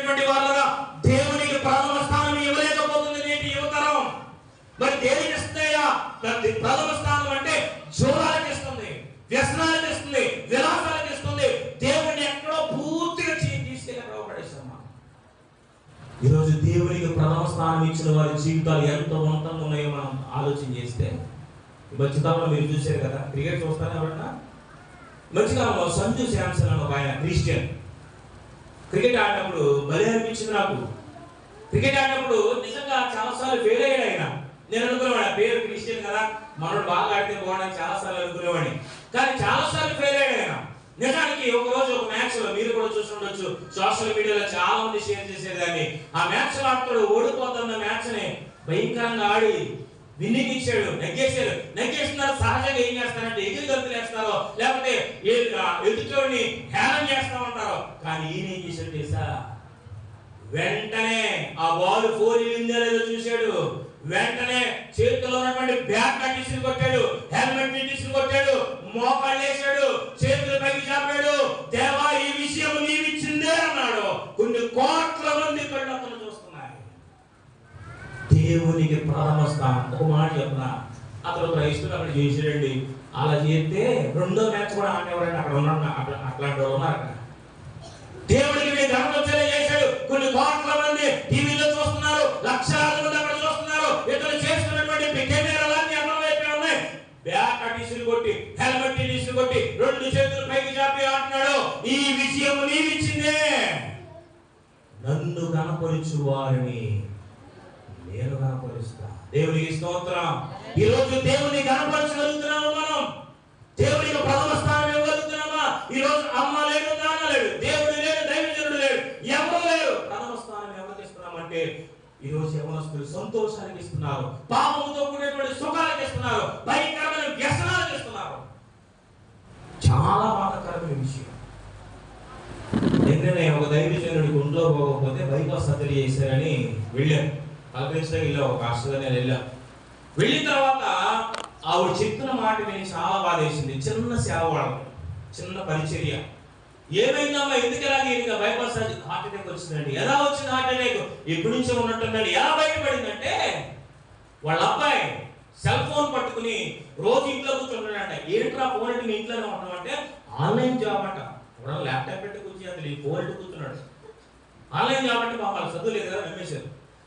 వాళ్ళగా దేవునికి ప్రథమ స్థానం ఇవ్వలేకపోతుంది నేటి యువతరం. మరి దేనికి ఇస్తాయా? ప్రథమ స్థానం అంటే జోరాలకు ఇస్తుంది, వ్యసనాలకు ఇస్తుంది, విలాసాలకు ఇస్తుంది. దేవుడిని ఎక్కడో పూర్తిగా తీసుకెళ్ళి పడేస్తాం. ఈరోజు దేవునికి ప్రథమ స్థానం ఇచ్చిన వారి జీవితాలు ఎంత ఉన్నతంగా ఉన్నాయో మనం ఆలోచన చేస్తే, ఈ మధ్యకాలంలో మీరు చూశారు కదా, క్రికెట్ చూస్తానే ఎవరన్నా. మధ్యకాలంలో సంజు శాంసన్ అని ఒక ఆయన క్రిస్టియన్ క్రికెట్ ఆడినప్పుడు భలే అనిపించింది నాకు. క్రికెట్ ఆడినప్పుడు నిజంగా చాలాసార్లు ఫెయిల్ అయ్యాడు ఆయన. నేను అనుకునేవాడు పేరు క్రిస్టియన్ కదా, మనోడు బాగా ఆడితే బాగుండని చాలాసార్లు అనుకునేవాడిని. కానీ చాలాసార్లు ఫెయిల్ అయ్యాడు ఆయన. నిజానికి ఒక రోజు ఒక మ్యాచ్ లో మీరు కూడా చూసి ఉండొచ్చు, సోషల్ మీడియాలో చాలా మంది షేర్ చేసేదాన్ని. ఆ మ్యాచ్ లో అతడు ఓడిపోతున్న మ్యాచ్ ని భయంకరంగా ఆడి విన్నింగ్ ఇచ్చాడు, నెగ్గేస్తున్నారు. సహజంగా ఏం చేస్తారంటే ఎగిరి గంతులు వేస్తారో, లేకపోతే ఎదుటోడిని హేళన చేస్తా ఉంటారో. కానీ ఈయన ఏం చేశాడు తెలుసా? వెంటనే ఆ బాల్ 4 వెళ్ళిందో లేదో చూశాడు. వెంటనే చేతిలో ఉన్నటువంటి బ్యాట్ తీసుకుని కొట్టాడు, హెల్మెట్ తీసుకుని కొట్టాడు, మోకాళ్ళు వేసాడు, చేతులు పైకి చాపాడు. దేవా, ఈ విషయం నీవిచ్చిందే అన్నాడు. కొన్ని కోట్ల మంది కళ్ళు అతను చూస్తున్నారు. దేవునికి ప్రథమ స్థానం. ఒక మాట చెప్తున్నా, అతను క్రైస్తులు అక్కడ చేసాడండి. అలా చేస్తే రెండో మ్యాచ్ కూడా ఆడేవారండి. అక్కడ ఉన్న అట్లాంటి వాళ్ళు ఉన్నారు అక్కడ. దేవుడికి మీ ధనం వచ్చేలా చేశాడు. కొన్ని కోట్ల మంది టీవీలో చూస్తున్నారు, లక్షలాది మంది అక్కడ చూస్తున్నారు. ఇతను చేస్తున్నటువంటి కెమెరాలన్నీ అన్నం వైపే ఉన్నాయి. బ్యాట్ తీసుకుని కొట్టి, హెల్మెట్ తీసుకుని కొట్టి, 2 చేతులు పైకి చాపి అంటున్నాడు, ఈ విషయం నీవిచ్చిందే. నన్ను కనపరుచు వారిని నేను కనపరుస్తా. దేవునికి స్తోత్రం. ఈ రోజు దేవుని కనపరచగలుగుతున్నాము మనం. దేవునికి ప్రథమ స్థానం ఇవ్వగలుగుతున్నామా? ఈ రోజు అమ్మ లేడు, నాన్న లేడు, దేవుడు లేడు, దైవజనుడు లేడు, ఎవరు లేరు. ప్రథమ స్థానం ఎవరికి ఇస్తున్నామంటే ఈ రోజు యవనస్తులు సంతోషానికి ఇస్తున్నారు, పాపంతో కూడినటువంటి సుఖాలకు ఇస్తున్నారు, భయంకరమైన వ్యసనాలకు ఇస్తున్నారు. చాలా బాధాకరమైన విషయం. నిన్ననే ఒక దైవజనుడికి ఒంట్లో పోకపోతే బైపాస్ సర్జరీ చేశారని వెళ్ళాను. కల్పించడానికి వెళ్ళా, ఒక హాస్టల్ నేను వెళ్ళా. వెళ్ళిన తర్వాత ఆవిడ చెప్తున్న మాట నేను చాలా బాధ వేసింది. చిన్న సేవవాడు, చిన్న పరిచర్య. ఏమైందమ్మా, ఎందుకు ఎలాగ బైపాస్ సర్జరీ? హార్ట్ అటాక్ వచ్చిందండి. ఎలా వచ్చింది హార్ట్ అటాక్? ఎప్పటి నుంచో ఉన్నట్టుందండి. ఎలా బయటపడిందంటే, వాళ్ళ అబ్బాయి సెల్ ఫోన్ పట్టుకుని రోజు ఇంట్లో కూర్చుంటాడంట. ఏంట్రా ఫోన్ అంటే మీ ఇంట్లోనే ఉంటాం అంటే, ఆన్లైన్ జాబ్ అంట. ఇప్పుడు ల్యాప్టాప్ పెట్టి కూర్చుని అతను ఈ ఫోన్ పెట్టి కూర్చున్నాడు. ఆన్లైన్ జాబ్ అంటే వాళ్ళ చదువు లేదు కదా,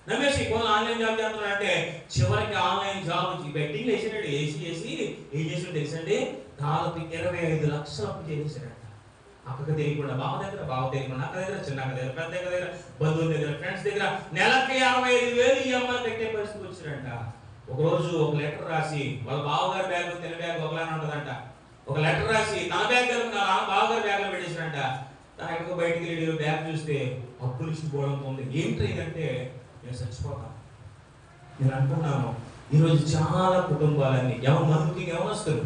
నమ్మేసి కొన్ని ఆన్లైన్ జాబ్ చేస్తున్నాడంటే, చివరికి ఆన్లైన్ జాబ్ బెట్టింగ్ వేసాడు. వేసి ఏం చేసాడు తెలుసండి? దాదాపు 25 లక్షలు అప్పు చేసేసాడంట. అక్కడికి తెలియకుండా బావ దగ్గర, అక్క దగ్గర, చిన్న అక్క దగ్గర, పెద్ద దగ్గర, బంధువుల దగ్గర, ఫ్రెండ్స్ దగ్గర నెలకి 65,000 ఈఎంఐ పెట్టే పరిస్థితి వచ్చిందంట. ఒకరోజు ఒక లెటర్ రాసి, వాళ్ళ బావగారి బ్యాగ్, తిన బ్యాగ్ ఒకలానే ఉంటుందంట. ఒక లెటర్ రాసి తన బ్యాగ్ బావగారి బ్యాగ్ లో పెట్టేసాడంట. తన ఎక్కడికో బయటికి వెళ్ళి బ్యాగ్ చూస్తే అప్పులు ఇచ్చిపోవడం ఉంది. ఏంటి ఇదంటే, నేను చచ్చిపోతాను. నేను అనుకున్నాను, ఈరోజు చాలా కుటుంబాలన్నీ ముఖ్యంగా యవనస్తులు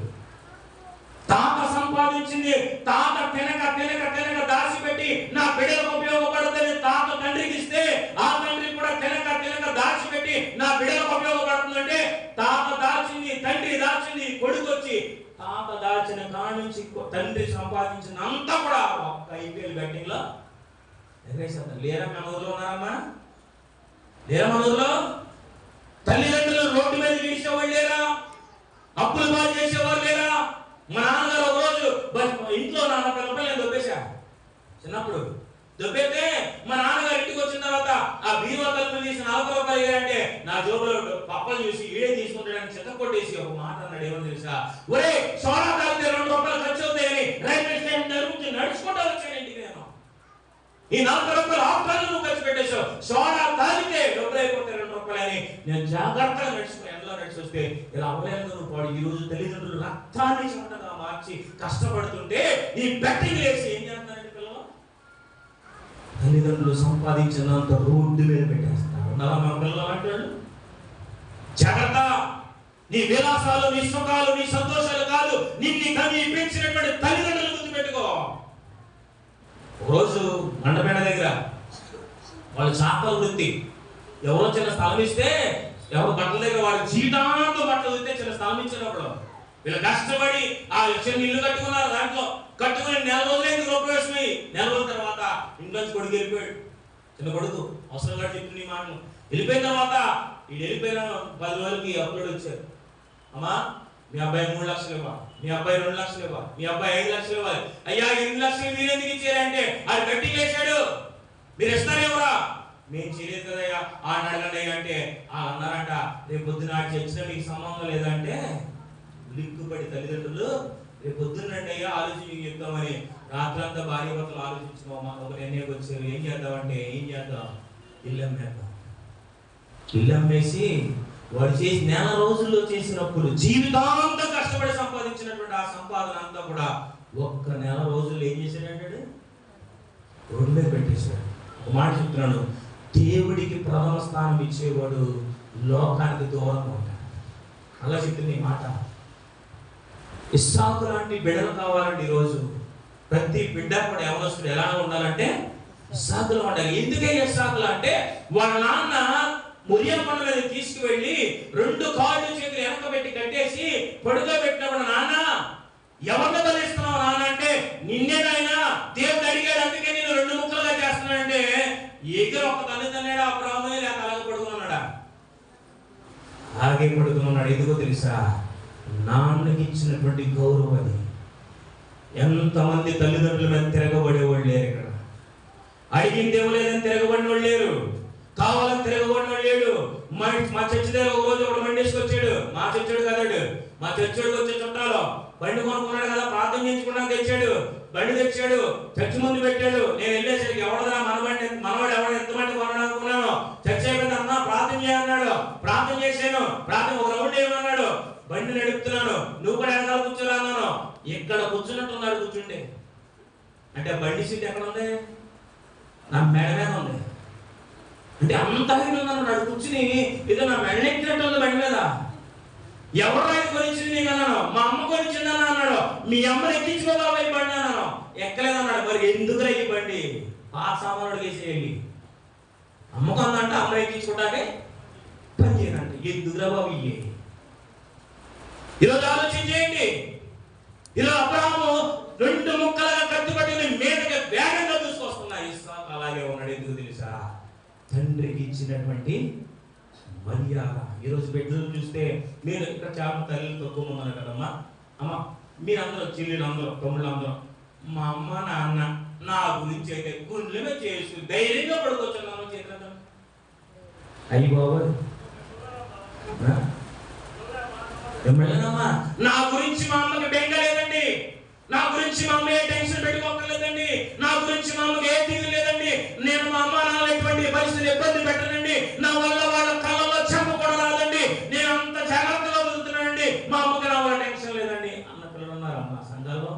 తాత సంపాదించింది తాత తినక దాచిపెట్టి నా బిడ్డలకు ఉపయోగపడుతుంది తాత తండ్రికి ఇస్తే, ఆ తండ్రి కూడా తినక దాచిపెట్టి నా బిడ్డలకు ఉపయోగపడుతుందంటే, తాత దాచింది, తండ్రి దాచింది, కొడుకు వచ్చి తాత దాచిన కాడి నుంచి తండ్రి సంపాదించిన అంతా కూడా ఒక్క ఐపీఎల్ బ్యాటింగ్ లో ఎగరేసేద్దాం. లేరా మన ఊర్లో ఉన్నారమ్మా? లేరా మన ఊర్లో? తల్లిదండ్రులు రోడ్డు మీద గీసేవాళ్ళు లేరా? అప్పులు బాగా చేసేవారు లేరా? మా నాన్నగారు ఒక రోజు ఇంట్లో 40 రూపాయలు నేను దొబ్బేశా. చిన్నప్పుడు దొబ్బేస్తే మా నాన్నగారు ఇంటికి వచ్చిన తర్వాత ఆ బీమా తలుపు తీసి 40 రూపాయలు అంటే నా జోబులో పప్పలు చూసి ఈడే తీసుకుంటాడని చెత్త కొట్టేసి ఒక మాట అన్నాడు. ఏమని తెలుసా? ఒరే, సోడా తాగితే 2 రూపాయలు ఖర్చు అవుతాయని రైల్వే స్టేషన్ దగ్గర నడుచుకుంటూ వచ్చాను ఇంటికి. నేను ఈ 40 రూపాయలు ఆఫ్టర్ నువ్వు ఖర్చు పెట్టేశావు, సోడా తాగితే డబ్బులు అయిపోతాయి 2 రూపాయలని నేను జాగ్రత్తగా నడుచుకుని ఎండలో నడిచి వస్తే ఇలా అవలేదుగా నువ్వు పాడు. ఈ రోజు తల్లిదండ్రులు రక్తాన్ని చెమటగా మార్చి కష్టపడుతుంటే ఈ బెట్టింగ్ వేసి ఏం చేస్తారంటే పిల్లలు? తల్లిదండ్రులు సంపాదించినంత రోడ్డు మీద పెట్టేస్తారు. ఉన్నారా మన పిల్లలు అంటాడు? జాగ్రత్త, నీ విలాసాలు, నీ సుఖాలు, నీ సంతోషాలు కాదు, నిన్ను కని పెంచినటువంటి తల్లిదండ్రులు గుర్తుపెట్టుకో. ఒకరోజు మండపేట దగ్గర వాళ్ళు చేపల వృత్తి, ఎవరో చిన్న స్థలం ఇస్తే, ఎవరు బట్టల దగ్గర వాడు జీవితాంతో బట్టలు ఇస్తే చిన్న స్థలం ఇచ్చినప్పుడు వీళ్ళు కష్టపడి ఆ చిన్న ఇల్లు కట్టుకున్నారు. దాంట్లో కట్టుకుని 4 రోజులైంది గృహప్రవేశమై. 4 రోజుల తర్వాత ఇంట్లోంచి కొడుకు వెళ్ళిపోయాడు. చిన్న కొడుకు అవసరంగా చెప్పిన నీ మాటలు. వెళ్ళిపోయిన తర్వాత వెళ్ళిపోయిన 10 రోజులకి అప్లోడ్ వచ్చారు. అమ్మా మీ అబ్బాయి 3 లక్షలు ఇవ్వాలి, మీ అబ్బాయి 2 లక్షలు ఇవ్వాలి, మీ అబ్బాయి 5 లక్షలు ఇవ్వాలి. అయ్యా 8 లక్షలు మీరు ఎందుకు ఇచ్చారంటే అది గట్టి వేశాడు, మీరు ఇస్తారేమరా? మేము చేయలేదు కదయ్యా ఆయన అడగండి అయ్యా అంటే వాళ్ళు అన్నారంట, రేపు పొద్దున చర్చిన మీకు సంబంధం లేదంటే లిక్కుపడి తల్లిదండ్రులు రేపు పొద్దున్నండి అయ్యా ఆలోచించి చెప్తామని రాత్రంతా భార్య భర్తలు ఆలోచించుకోమా ఒక నిర్ణయం వచ్చారు. ఏం చేద్దామంటే ఏం చేద్దాం, ఇల్లు అమ్మేద్దాం. ఇల్లు అమ్మేసి వాడు చేసి నెల రోజుల్లో చేసినప్పుడు జీవితాంతా కష్టపడి సంపాదించినటువంటి ఆ సంపాదన అంతా కూడా ఒక్క నెల రోజుల్లో ఏం చేశాడంటే రోడ్డు మీద పెట్టేశాడు. ఒక మాట చెప్తున్నాను, దేవుడికి ప్రథమ స్థానం ఇచ్చేవాడు లోకానికి దూరంగా ఉంటాడు. అలా చెప్తుంది ఈ మాట. ఇస్సాకు లాంటి బిడ్డలు కావాలండి. ఈరోజు ప్రతి బిడ్డ కూడా ఎవరొస్తుంది ఎలా ఉండాలంటే ఇస్సాకులా ఉండాలి. ఎందుకే ఇస్సాకులా అంటే వాళ్ళ నాన్న మొరియా కొండ మీద తీసుకువెళ్ళి 2 కాళ్ళు చేతులు వెనక పెట్టి కట్టేసి పడుకోబెట్టినప్పుడు నాన్న ఎవరిని బలిస్తున్నావు నాన్న అంటే నిన్నేనైనా దేవుడు అడిగాడు అందుకే నేను 2 ముక్కలుగా చేస్తున్నానంటే ఎదురు ఒక తల్లిదండ్రుడు అబ్రాహాము లేక అలాగే పడుకున్నాడా? అలాగే పడుకున్నాడు. ఎందుకో తెలుసా? నాన్నకి ఇచ్చినటువంటి గౌరవం అది. ఎంతమంది తల్లిదండ్రుల మీద తిరగబడేవాళ్ళు లేరు ఇక్కడ. అడిగింది ఇవ్వలేదని తిరగబడిన వాళ్ళు లేరు, కావాలని తిరగబడిన వాళ్ళు లేడు. మా చర్చి దగ్గర ఒక రోజు ఒకడు మండేసుకొచ్చాడు. మా చర్చోడు కదాడు, మా చర్చోడికి వచ్చే చుట్టాలు బండి కొనుక్కున్నాడు కదా, ప్రార్థన చేయించుకున్నాక తెచ్చాడు, బండి తెచ్చాడు, చర్చి ముందు పెట్టాడు. నేను వెళ్ళేసరికి ఎవడదా మనవాడు ఎవడ ఎంతమంది కొనడానుకున్నాను. చర్చ అయిపోయింది అన్నా ప్రార్థన చేయన్నాడు, ప్రార్థన చేశాను, ప్రార్థన ఒక రౌండ్ ఏమన్నాడు, బండి నడుపుతున్నాను, నువ్వు కూడా వెనకాల కూర్చోరా అన్నాను. ఇక్కడ కూర్చున్నట్టున్నాడు. కూర్చుంటే అంటే బండి సీట్ ఎక్కడ ఉంది? నా మెడ మీద ఉంది. అంటే అంత హైట్ ఉన్నాను. నాడు కూర్చుని ఏదో నా మెడ ఎక్కినట్టు ఉంది బండి మీద. ఎవరు ఆయన కొనిచ్చింది నీకు అన్నాను. మా అమ్మ కొనిచ్చిందని అన్నాడు. మీ అమ్మని ఎక్కించుకోగలవా ఈ బండి అన్నాను. ఎక్కలేదన్నాడు. మరి ఎందుకురా ఈ బండి? పాత సామానుడికి వేసేయాలి. అమ్మకుందంటే అమ్మ ఎక్కించుకోవడానికి పని చేయనంటే ఎందుకురా బాబు ఇయ్యే. ఈరోజు ఆలోచించేయండి. ఈరోజు అబ్రాహాము 2 ముక్కలుగా కత్తిపట్టి మీదకి వేగంగా దూసుకొస్తున్నాయి. ఇస్సాకు అలాగే ఉన్నాడు. ఎందుకు తెలుసా? తండ్రికి ఇచ్చినటువంటి మర్యాద. ఈరోజు బిడ్డలు చూస్తే మీరు ఇక్కడ చాలా తల్లిలు తక్కువ ఉన్నారు కదమ్మా. అమ్మ మీరందరూ చెల్లెలు అందరూ తమ్ముళ్ళు అందరూ మా అమ్మ నాన్న నా గురించి అయితే గుండెమే చేసి ధైర్యంగా పడుకోవచ్చున్నాను. చేతులతో అయ్యి బాబు ఎమ్మెల్యేనమ్మా నా గురించి మా అమ్మకి బెంగ లేదండి, నా గురించి మా అమ్మ ఏ టెన్షన్ పెట్టుకోకర్లేదండి, నా గురించి మా అమ్మకి ఏ దిగులు లేదండి. నేను మా అమ్మ నాన్న ఎటువంటి పరిస్థితులు ఇబ్బంది పెట్టనండి, నా వల్ల వాళ్ళ కళ్ళలో చెంప కూడా రాదండి, నేను అంత జాగ్రత్తగా వదులుతున్నానండి, మా అమ్మకి నా వల్ల టెన్షన్ లేదండి అన్న పిల్లలు ఉన్నారు అమ్మ సంఘాల్లో.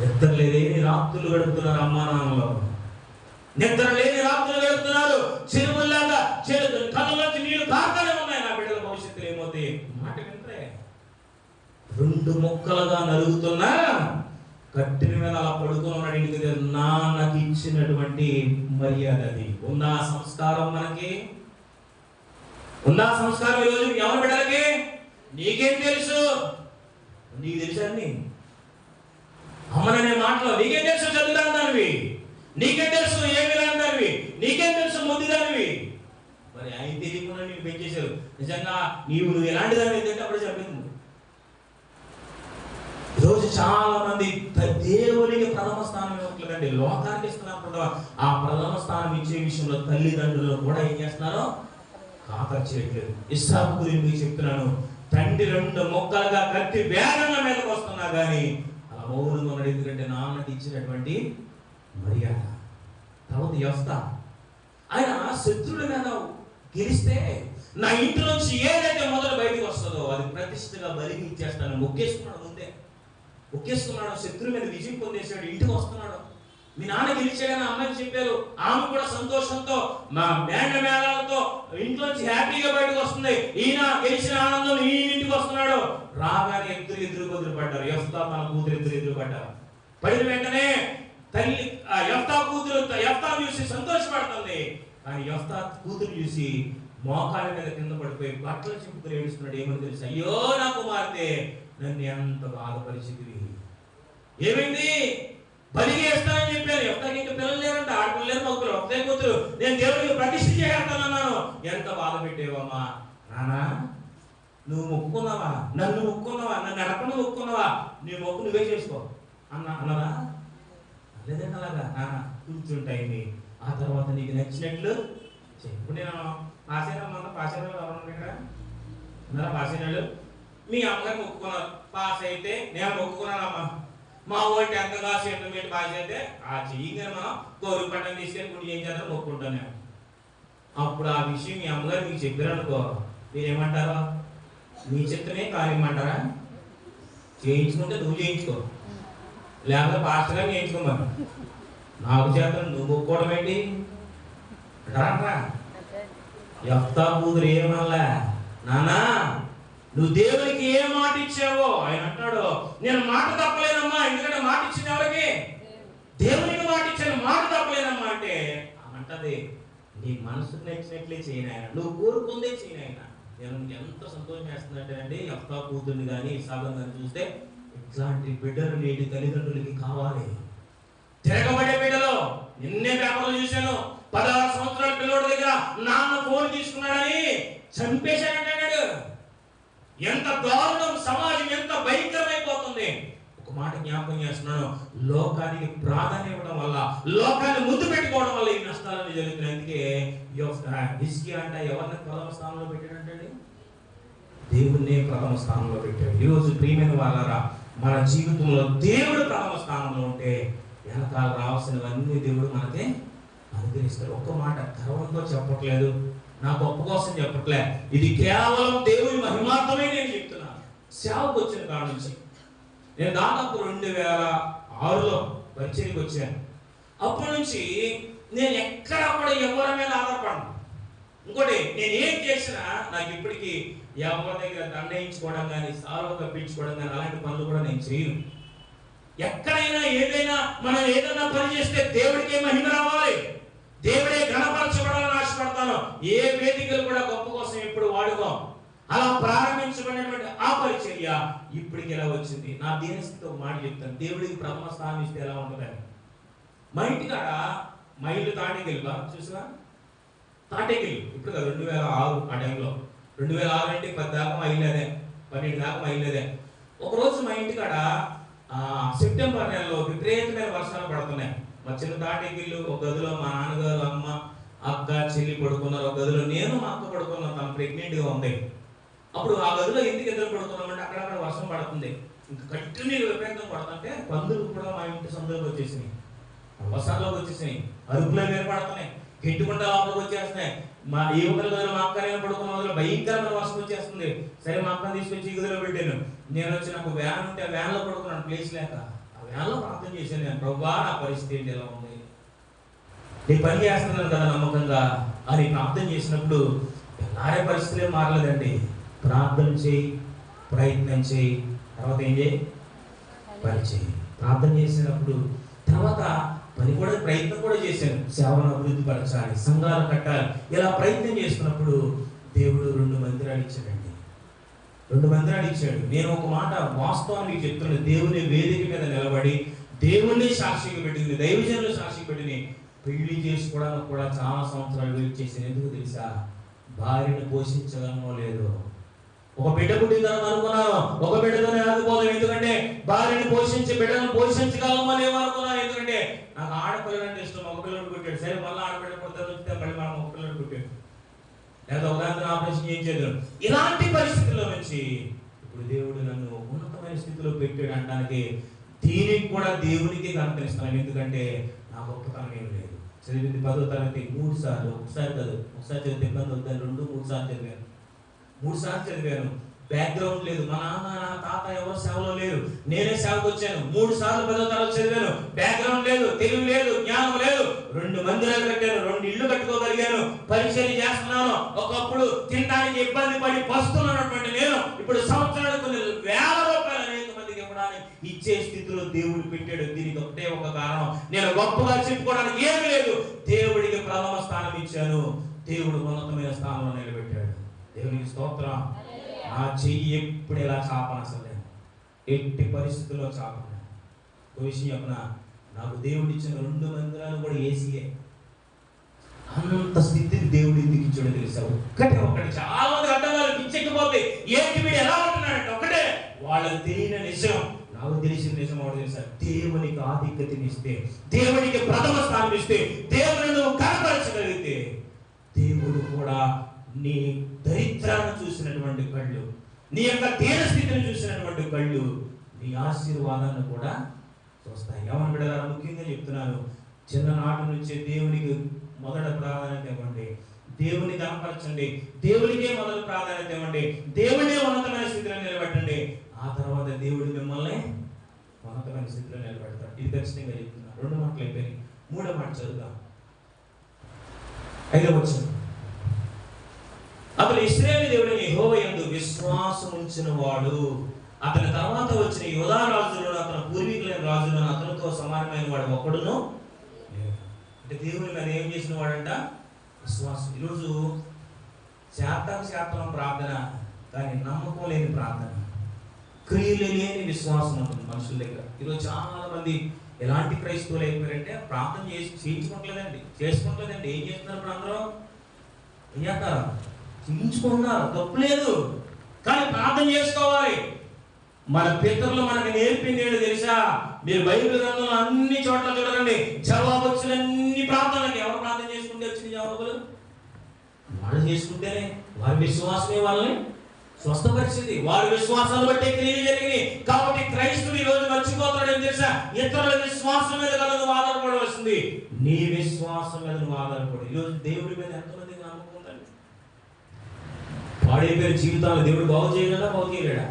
నిద్ర లేని రాత్రులు గడుపుతున్నారు అమ్మా నాన్నలో. నిద్ర లేని రాత్రులు గడుపుతున్నారు. చెరువుల్లాగా కళ్ళలోంచి నీళ్లు కారుతూనే ఉన్నాయి. నా బిడ్డల భవిష్యత్తులో ఏమవుతాయి? మాట వింటే 2 ముక్కలుగా నలుగుతున్నా కట్టిన మీద అలా పడుకున్నాడు. ఇంటికి నాన్నకి ఇచ్చినటువంటి మర్యాద అది. ఉందా సంస్కారం? మనకి ఉందా సంస్కారం? ఈరోజు ఎవరి బిడ్డలకి? నీకేం తెలుసు? నీకు తెలుసా అండి అమ్మననే మాటలో? నీకేం తెలుసు చదువుదాని దానివి? నీకేం తెలుసు ఏమి రాని దానివి? నీకేం తెలుసు ముద్దు దానివి? మరి ఆయన తెలియకుండా నీకు పెంచేశారు. నిజంగా నువ్వు ఎలాంటి దాన్ని ఏంటంటే అప్పుడు చెప్పింది. ఈరోజు చాలా మంది దేవునికి ప్రథమ స్థానం ఇవ్వట్లేదండి, లోకానికి ఇస్తున్నారు. ఆ ప్రథమ స్థానం ఇచ్చే విషయంలో తల్లిదండ్రులు కూడా ఏం చేస్తున్నారో ఖాతరు చేయట్లేదు. ఇస్సాకు గురించి మీకు చెప్తున్నాను. తండ్రి 2 ముక్కలుగా కత్తి వేగంగా మీదకి వస్తున్నా కానీ అలా మౌనంగా ఉన్నాడు. ఎందుకంటే నాన్నకి ఇచ్చినటువంటి మర్యాద. తర్వాత యెఫ్తా ఆయన శత్రువుల మీద గెలిస్తే నా ఇంటి నుంచి ఏదైతే మొదలు బయటకు వస్తుందో అది ప్రతిష్టగా బలికి ఇచ్చేస్తాను. మొక్కేసుకున్నాడు. ముందే మొక్కేసుకున్నాడు. శత్రువు మీద విజయం పొందేశాడు. ఇంటికి వస్తున్నాడు. మీ నాన్న గెలిచాడని అమ్మాయికి చెప్పారు. ఆమె కూడా సంతోషంతో మా బ్యాండ్ మేళాలతో ఇంట్లోంచి హ్యాపీగా బయటకు వస్తుంది. ఈయన గెలిచిన ఆనందం ఈ ఇంటికి వస్తున్నాడు. రాగానే ఎదురు పడ్డారు. యెఫ్తా తన కూతురు ఎదురు పడ్డారు. పడిన వెంటనే తల్లి యెఫ్తా కూతురు యెఫ్తా చూసి సంతోషపడుతుంది. కానీ యెఫ్తా కూతురు చూసి మోకాళ్ళ మీద కింద పడిపోయి బట్టలు చింపుకుని ఏడుస్తున్నాడు. ఏమని తెలుసు? అయ్యో నా కుమార్తె నన్ను ఎంత బాధపరిచింది. ఏమైంది? బలిగేస్తానని చెప్పాను. యెఫ్తాకి ఇంకా పిల్లలు లేరంట, ఆడపిల్లలు లేరు, మగ పెళ్లి కూతురు, నేను దేవుడికి ప్రతిష్ఠ చేయాలన్నాను. ఎంత బాధ పెట్టేవమ్మా నానా, నువ్వు మొక్కుకున్నావా, నన్ను మొక్కుకున్నావా, నన్ను అడపను మొక్కుకున్నావా, నీ మొక్కు నువ్వే చేసుకో అన్నదా? లేదండి అలాగా కూర్చుంటాయి. ఆ తర్వాత నీకు నచ్చినట్లు ఇప్పుడు నేను పాసేరాళ్ళు ఎవరు ఇక్కడ ఉన్నారా? పాసేరాళ్ళు మీ అమ్మగారు మొక్కుకున్నారు, పాస్ అయితే నేను మొక్కుకున్నానమ్మా. మా ఓటు ఎంత కాసు ఇంటర్మీడియట్ పాస్ అయితే ఆ చెయ్యి మనం గౌరవ పట్టణం తీసుకెళ్ళి గుడి ఏం చేద్దాం మొక్కుంటాను నేను. అప్పుడు ఆ విషయం మీ అమ్మగారు మీకు చెప్పారనుకో, మీరేమంటారు? మీ చిత్తమే కానిమ్మంటారా? చేయించుకుంటే నువ్వు చేయించుకో, లేకపోతే పాస్టర్ గారు చేయించుకోమని. నాకు చేత నువ్వు మొక్కుకోవడం ఏంటి రా. యెఫ్తా కూతురు ఏమనలా, నానా నువ్వు దేవునికి ఏ మాట ఇచ్చావో ఆయన అంటాడు, నేను మాట తప్పలేనమ్మా. ఎందుకంటే మాట ఇచ్చింది ఎవరికి? దేవునికి మాట ఇచ్చాను, మాట తప్పలేనమ్మా అంటే అంటది, నీ మనసుకు నచ్చినట్లే చేయనాయన, నువ్వు కోరుకుందే చేయనాయన. నేను ఎంత సంతోషం వేస్తుందంటే అండి, యెఫ్తా కూతుర్ని కానీ ఇస్సాకుని కానీ చూస్తే ఇట్లాంటి బిడ్డలు నేటి తల్లిదండ్రులకి కావాలి. తిరగబడే బిడ్డలు నిన్నే పేపర్లు చూశాను, 16 సంవత్సరాల పిల్లోడి దగ్గర నాన్న ఫోన్ తీసుకున్నాడని చంపేశాడంటాడు. ఎంత దారుణం, సమాజం ఎంత భయంకరమైపోతుంది. ఒక మాట జ్ఞాపకం చేస్తున్నాను, లోకానికి ప్రాధాన్యం ఇవ్వడం వల్ల, లోకాన్ని ముద్దు పెట్టుకోవడం వల్ల ఈ నష్టాలన్నీ జరుగుతున్నాయి. అందుకే హిజ్కియా అంటే ఎవరిని ప్రథమ స్థానంలో పెట్టాడంటే దేవుణ్ణి ప్రథమ స్థానంలో పెట్టాడు. ఈరోజు ప్రియమైన వాళ్ళారా, మన జీవితంలో దేవుడు ప్రథమ స్థానంలో ఉంటే వెనకాల రావాల్సినవన్నీ దేవుడు మనకే అనుగ్రహిస్తాడు. ఒక్క మాట గర్వంతో చెప్పట్లేదు, నా గొప్ప కోసం చెప్పట్లే, ఇది కేవలం దేవుని మహిమార్థమే నేను చెప్తున్నాను. సేవకు వచ్చిన కాడ నుంచి నేను దాదాపు 2006లో పరిచయకి వచ్చాను. అప్పటి నుంచి నేను ఎక్కడ కూడా ఎవరి మీద ఆధారపడను. ఇంకోటి, నేను ఏం చేసినా నాకు ఇప్పటికీ ఎవరి దగ్గర దండయించుకోవడం కానీ, సాల్వ కప్పించుకోవడం కానీ అలాంటి పనులు కూడా నేను చేయను. ఎక్కడైనా ఏదైనా మనం ఏదైనా పని చేస్తే దేవుడికే మహిమ రావాలి, దేవుడే ఘనపరచబడాలని ఆశపడతాను. ఏ వేదికలు కూడా గొప్ప కోసం ఎప్పుడు వాడుకోం. అలా ప్రారంభించబడినటువంటి ఆ పరిచర్య ఇప్పటికి ఎలా వచ్చింది? నా దీనస్థితితో మాట చెప్తాను, దేవుడికి ప్రథమ స్థానం ఇస్తే ఎలా ఉంటుందని. మా ఇంటికాడ మైళ్ళు తాటేకెళ్ళి చూసా, తాటేకెళ్ళి ఇప్పుడు 2006 ఆ టైంలో, 2006 అంటే 10 దాకా మైళ్ళదే, 12 దాకా మైళ్ళదే. ఒకరోజు మా ఇంటికాడ సెప్టెంబర్ నెలలో విపరీతమైన వర్షాలు పడుతున్నాయి. మా చిన్న తాటేకిళ్ళు ఒక గదిలో మా నాన్నగారు, అమ్మ, అక్క, చెల్లి పడుకున్నారు. ఒక గదిలో నేను, మా అక్క పడుకున్నాం. తను ప్రెగ్నెంట్గా ఉంది. అప్పుడు ఆ గదిలో ఎందుకు ఎదురు పడుకున్నామంటే అక్కడక్కడ వర్షం పడుతుంది. ఇంకా కంటిన్యూ విపరీతం పడుతుంటే పందులు కూడా మా ఇంటి సందులోకి వచ్చేసినాయి, వర్షాల్లోకి వచ్చేసినాయి, అరుపులో ఏర్పడుతున్నాయి, గిట్టుకుంటా లోపలికి వచ్చేస్తున్నాయి. మా యువకుల గదిలో మా అక్క నేను పడుకున్న గదిలో భయంకరమైన వర్షం వచ్చేస్తుంది. సరే మా అక్కని తీసుకొచ్చి ఈ గదిలో పెట్టాను. నేను వచ్చి నాకు వ్యాన్ ఉంటే ఆ వ్యాన్లో పడుకున్నాను, ప్లేస్ లేక. ఆ వ్యాన్లో ప్రార్థన చేశాను నేను, ప్రభువా నా పరిస్థితి ఏంటి, ఎలా ఉంది, నేను పని చేస్తున్నాను కదా నమ్మకంగా అని ప్రార్థన చేసినప్పుడు ఎలారే పరిస్థితులే మారలేదండి. ప్రార్థన చేయి, ప్రయత్నం చేయి, తర్వాత ఏం చేయి, పని చేయి. ప్రార్థన చేసినప్పుడు తర్వాత పని కూడా, ప్రయత్నం కూడా చేశాను. సేవను అభివృద్ధి పరచాలి, సంఘాలు కట్టాలి. ఇలా ప్రయత్నం చేస్తున్నప్పుడు దేవుడు 2 మందిరాలు ఇచ్చాడండి. 2 మందిరాలు ఇచ్చాడు. నేను ఒక మాట వాస్తవానికి చెప్తున్నాను, దేవుని వేదిక మీద నిలబడి దేవుణ్ణి సాక్షిగా పెట్టుకుని, దైవజనులు సాక్షి పెట్టుకుని పెళ్లి చేసుకోవడానికి కూడా చాలా సంవత్సరాలు వెయిట్ చేశాను. ఎందుకు తెలుసా? భార్యను పోషించగలనో లేదో. ఒక బిడ్డ పుట్టిన తర్వాత అనుకున్నాను ఒక బిడ్డతోనే ఆగిపోదాం, ఎందుకంటే భార్యను పోషించి బిడ్డను పోషించగలమో లేవో అనుకున్నాను. ఎందుకంటే నాకు ఆడపిల్లలు అంటే ఇష్టం. ఒక పిల్లడు పుట్టాడు, సరే మళ్ళీ ఆడపిల్ల పుట్టారు వస్తే మళ్ళీ మనం ఒక పిల్లడు పుట్టాడు, లేదా ఉదాహరణ ఆపరేషన్ చేయించేది. ఇలాంటి పరిస్థితుల్లో నుంచి ఇప్పుడు దేవుడు నన్ను ఉన్నతమైన స్థితిలో పెట్టాడు అనడానికి దీనికి కూడా దేవునికి కనపరిస్తున్నాను. ఎందుకంటే నా గొప్పతనం ఏం లేదు. చదివింది 10వ తరగతి 3 సార్లు, ఒకసారి కాదు, ఒకసారి చదివితే ఇబ్బంది అవుతాను, 2, 3 సార్లు చదివాను. 3 సార్లు చదివాను. బ్యాక్గ్రౌండ్ లేదు, మా నాన్న నా తాత ఎవరు సేవలో లేరు, నేనే సేవకు వచ్చాను. 3 సార్లు 10వ తరగతి చదివాను. బ్యాక్గ్రౌండ్ లేదు, తెలివి లేదు, జ్ఞానం లేదు. 2 మందిరాలు కట్టాను, 2 ఇళ్ళు కట్టుకోగలిగాను, పరిచయం చేస్తున్నాను. ఒకప్పుడు తినడానికి ఇబ్బంది పడి పస్తున్నటువంటి నేను ఇప్పుడు సంవత్సరానికి కొన్ని వేల రూపాయలు అనేక మందికి ఇవ్వడానికి ఇచ్చే స్థితిలో దేవుడు పెట్టాడు. దీనికి ఒకటే ఒక కారణం, నేను గొప్పగా చెప్పుకోవడానికి ఏమీ లేదు, దేవుడికి ప్రథమ స్థానం ఇచ్చాను, దేవుడు ఉన్నతమైన స్థానంలో నిలబెట్టాడు. దేవునికి స్తోత్రం. నా చెయ్యి ఎప్పుడు ఇలా చాపను, అసలు నేను ఎట్టి పరిస్థితుల్లో చాపను. ఒక విషయం చెప్పిన, నాకు దేవుడు ఇచ్చిన 2 మందిరాలు కూడా ఏసీయే. అంత స్థితిని దేవుడు ఎందుకు ఇచ్చాడో తెలుసా? ఒక్కటి చాలా మంది అర్థం వాళ్ళు పిచ్చెక్కిపోతే ఏంటి వీడు ఎలా ఉంటున్నాడంటే ఒకటే వాళ్ళకి తెలియని నిజం. నాకు తెలిసిన నిజం ఒకటి తెలుసా? దేవునికి ఆధిక్యతనిస్తే, దేవునికి ప్రథమ స్థానం ఇస్తే, దేవుని నువ్వు కనపరచగలిగితే, దేవుడు కూడా నీ దరిద్రాన్ని చూసినటువంటి కళ్ళు, నీ యొక్క దీన స్థితిని చూసినటువంటి కళ్ళు నీ ఆశీర్వాదాన్ని కూడా చూస్తాయి. ఏమని బిడ్డలారా, ముఖ్యంగా చెప్తున్నాను, చిన్ననాటి నుంచే దేవునికి మొదట ప్రాధాన్యత ఇవ్వండి, దేవుని కనపరచండి, దేవునికే మొదటి ప్రాధాన్యత ఇవ్వండి, దేవుడే ఉన్నతమైన స్థితిలో నిలబెట్టండి. ఆ తర్వాత దేవుడు మిమ్మల్ని ఉన్నతమైన స్థితిలో నిలబెడతాడు. ఇది ఖచ్చితంగా చెప్తున్నా. 2 మాటలు అయిపోయినాయి, 3వ మాట చదువుదాం. 5వ వచనం. అతడు ఇశ్రాయేలు దేవుడైన యెహోవా యందు విశ్వాసం ఉంచిన వాడు, అతని తర్వాత వచ్చిన యోధా రాజులను, అతని పూర్వీకులైన రాజులను అతనితో సమానమైన వాడు ఒక్కడును. అంటే దేవుని మీద ఏం చేసిన వాడంట? విశ్వాసం. ఈరోజు శాతం ప్రార్థన, కానీ నమ్మకం లేని ప్రార్థన, క్రియలు లేని విశ్వాసం ఉంటుంది మనుషుల దగ్గర. ఈరోజు చాలా మంది ఎలాంటి క్రైస్తవులు అయిపోయారంటే ప్రార్థన చేసుకుంటలేదండి. ఏం చేస్తున్నారు? ఇప్పుడు అందరూ ఏం చేస్తారు? చేయించుకుంటున్నారు, తప్పు లేదు, కానీ ప్రార్థన చేసుకోవాలి. మన పితరులు మనకు నేర్పింది ఏంటో తెలుసా? మీరు బైబిల్ గ్రంథంలో అన్ని చోట్ల చూడండి, జవాబు వచ్చిన అన్ని ప్రార్థనలకి ఎవరు ప్రార్థన చేసుకుంటే వచ్చిన జవాబులు? వాళ్ళు చేసుకుంటేనే. వారి విశ్వాసమే వాళ్ళని స్వస్థపరిచింది, వారి విశ్వాసాలు బట్టే క్రియలు జరిగినాయి. కాబట్టి క్రైస్తవులు ఈ రోజు మర్చిపోతాడు ఏం తెలుసా? ఇతరుల విశ్వాసం మీద కదా నువ్వు ఆధారపడవలసింది, నీ విశ్వాసం మీద నువ్వు ఆధారపడు. ఈరోజు దేవుడి మీద ఎంతమందికి నమ్మకం ఉందండి? పాడైపోయిన జీవితాలు దేవుడు బాగు చేయలేడా? బాగు చేయలేడా?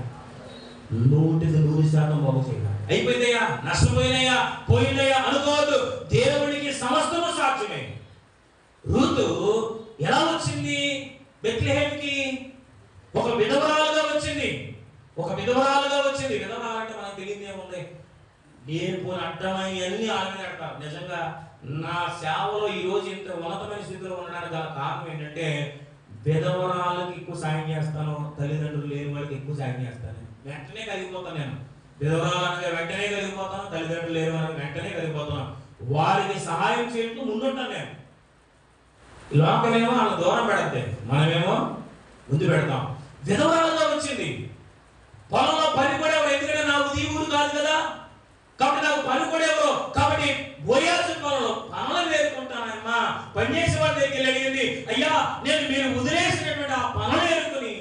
100% బాగు చేయలేడు. అయిపోయిందయ్యా, పోయినయ్యా అనుకోవద్దు. దేవుడికి సమస్తము సాధ్యమే. రూతు ఎలా వచ్చింది బెత్లెహేముకి? ఒక విధవరాలుగా వచ్చింది. విధవరాలంటే మనకు తెలియదు ఏముంది? నేను పోని అడ్డమై అన్ని ఆమె కడతారు. నిజంగా నా సేవలో ఈ రోజు ఇంత ఉన్నతమైన స్థితిలో ఉండడానికి గల కారణం ఏంటంటే, విధవరాలకు ఎక్కువ సాయం చేస్తాను, తల్లిదండ్రులు లేని వాళ్ళకి ఎక్కువ సాయం చేస్తాను. వెంటనే కలిగిపోతాను నేను. విధవరాలు అనగా వెంటనే కలిగిపోతాను, తల్లిదండ్రులు లేని వాళ్ళకి వెంటనే కలిగిపోతాను. వారికి సహాయం చేయడం ముందుంటాను నేను. లోకమేమో వాళ్ళ దూరం పెడతాయి, మనమేమో ముందు పెడతాం. విధవరాలుగా వచ్చింది. పొలంలో పని కూడా ఎవరు? ఎందుకంటే నాకు ఈ ఊరు కాదు కదా, కాబట్టి నాకు పని కూడా ఎవరు? కాబట్టి బోయాల్సిన పొలంలో పనులు వేరుకుంటానమ్మా. పనిచేసే వాళ్ళ దగ్గరికి అడిగింది, అయ్యా నేను మీరు వదిలేసినటువంటి ఆ పనులు వేరుకుని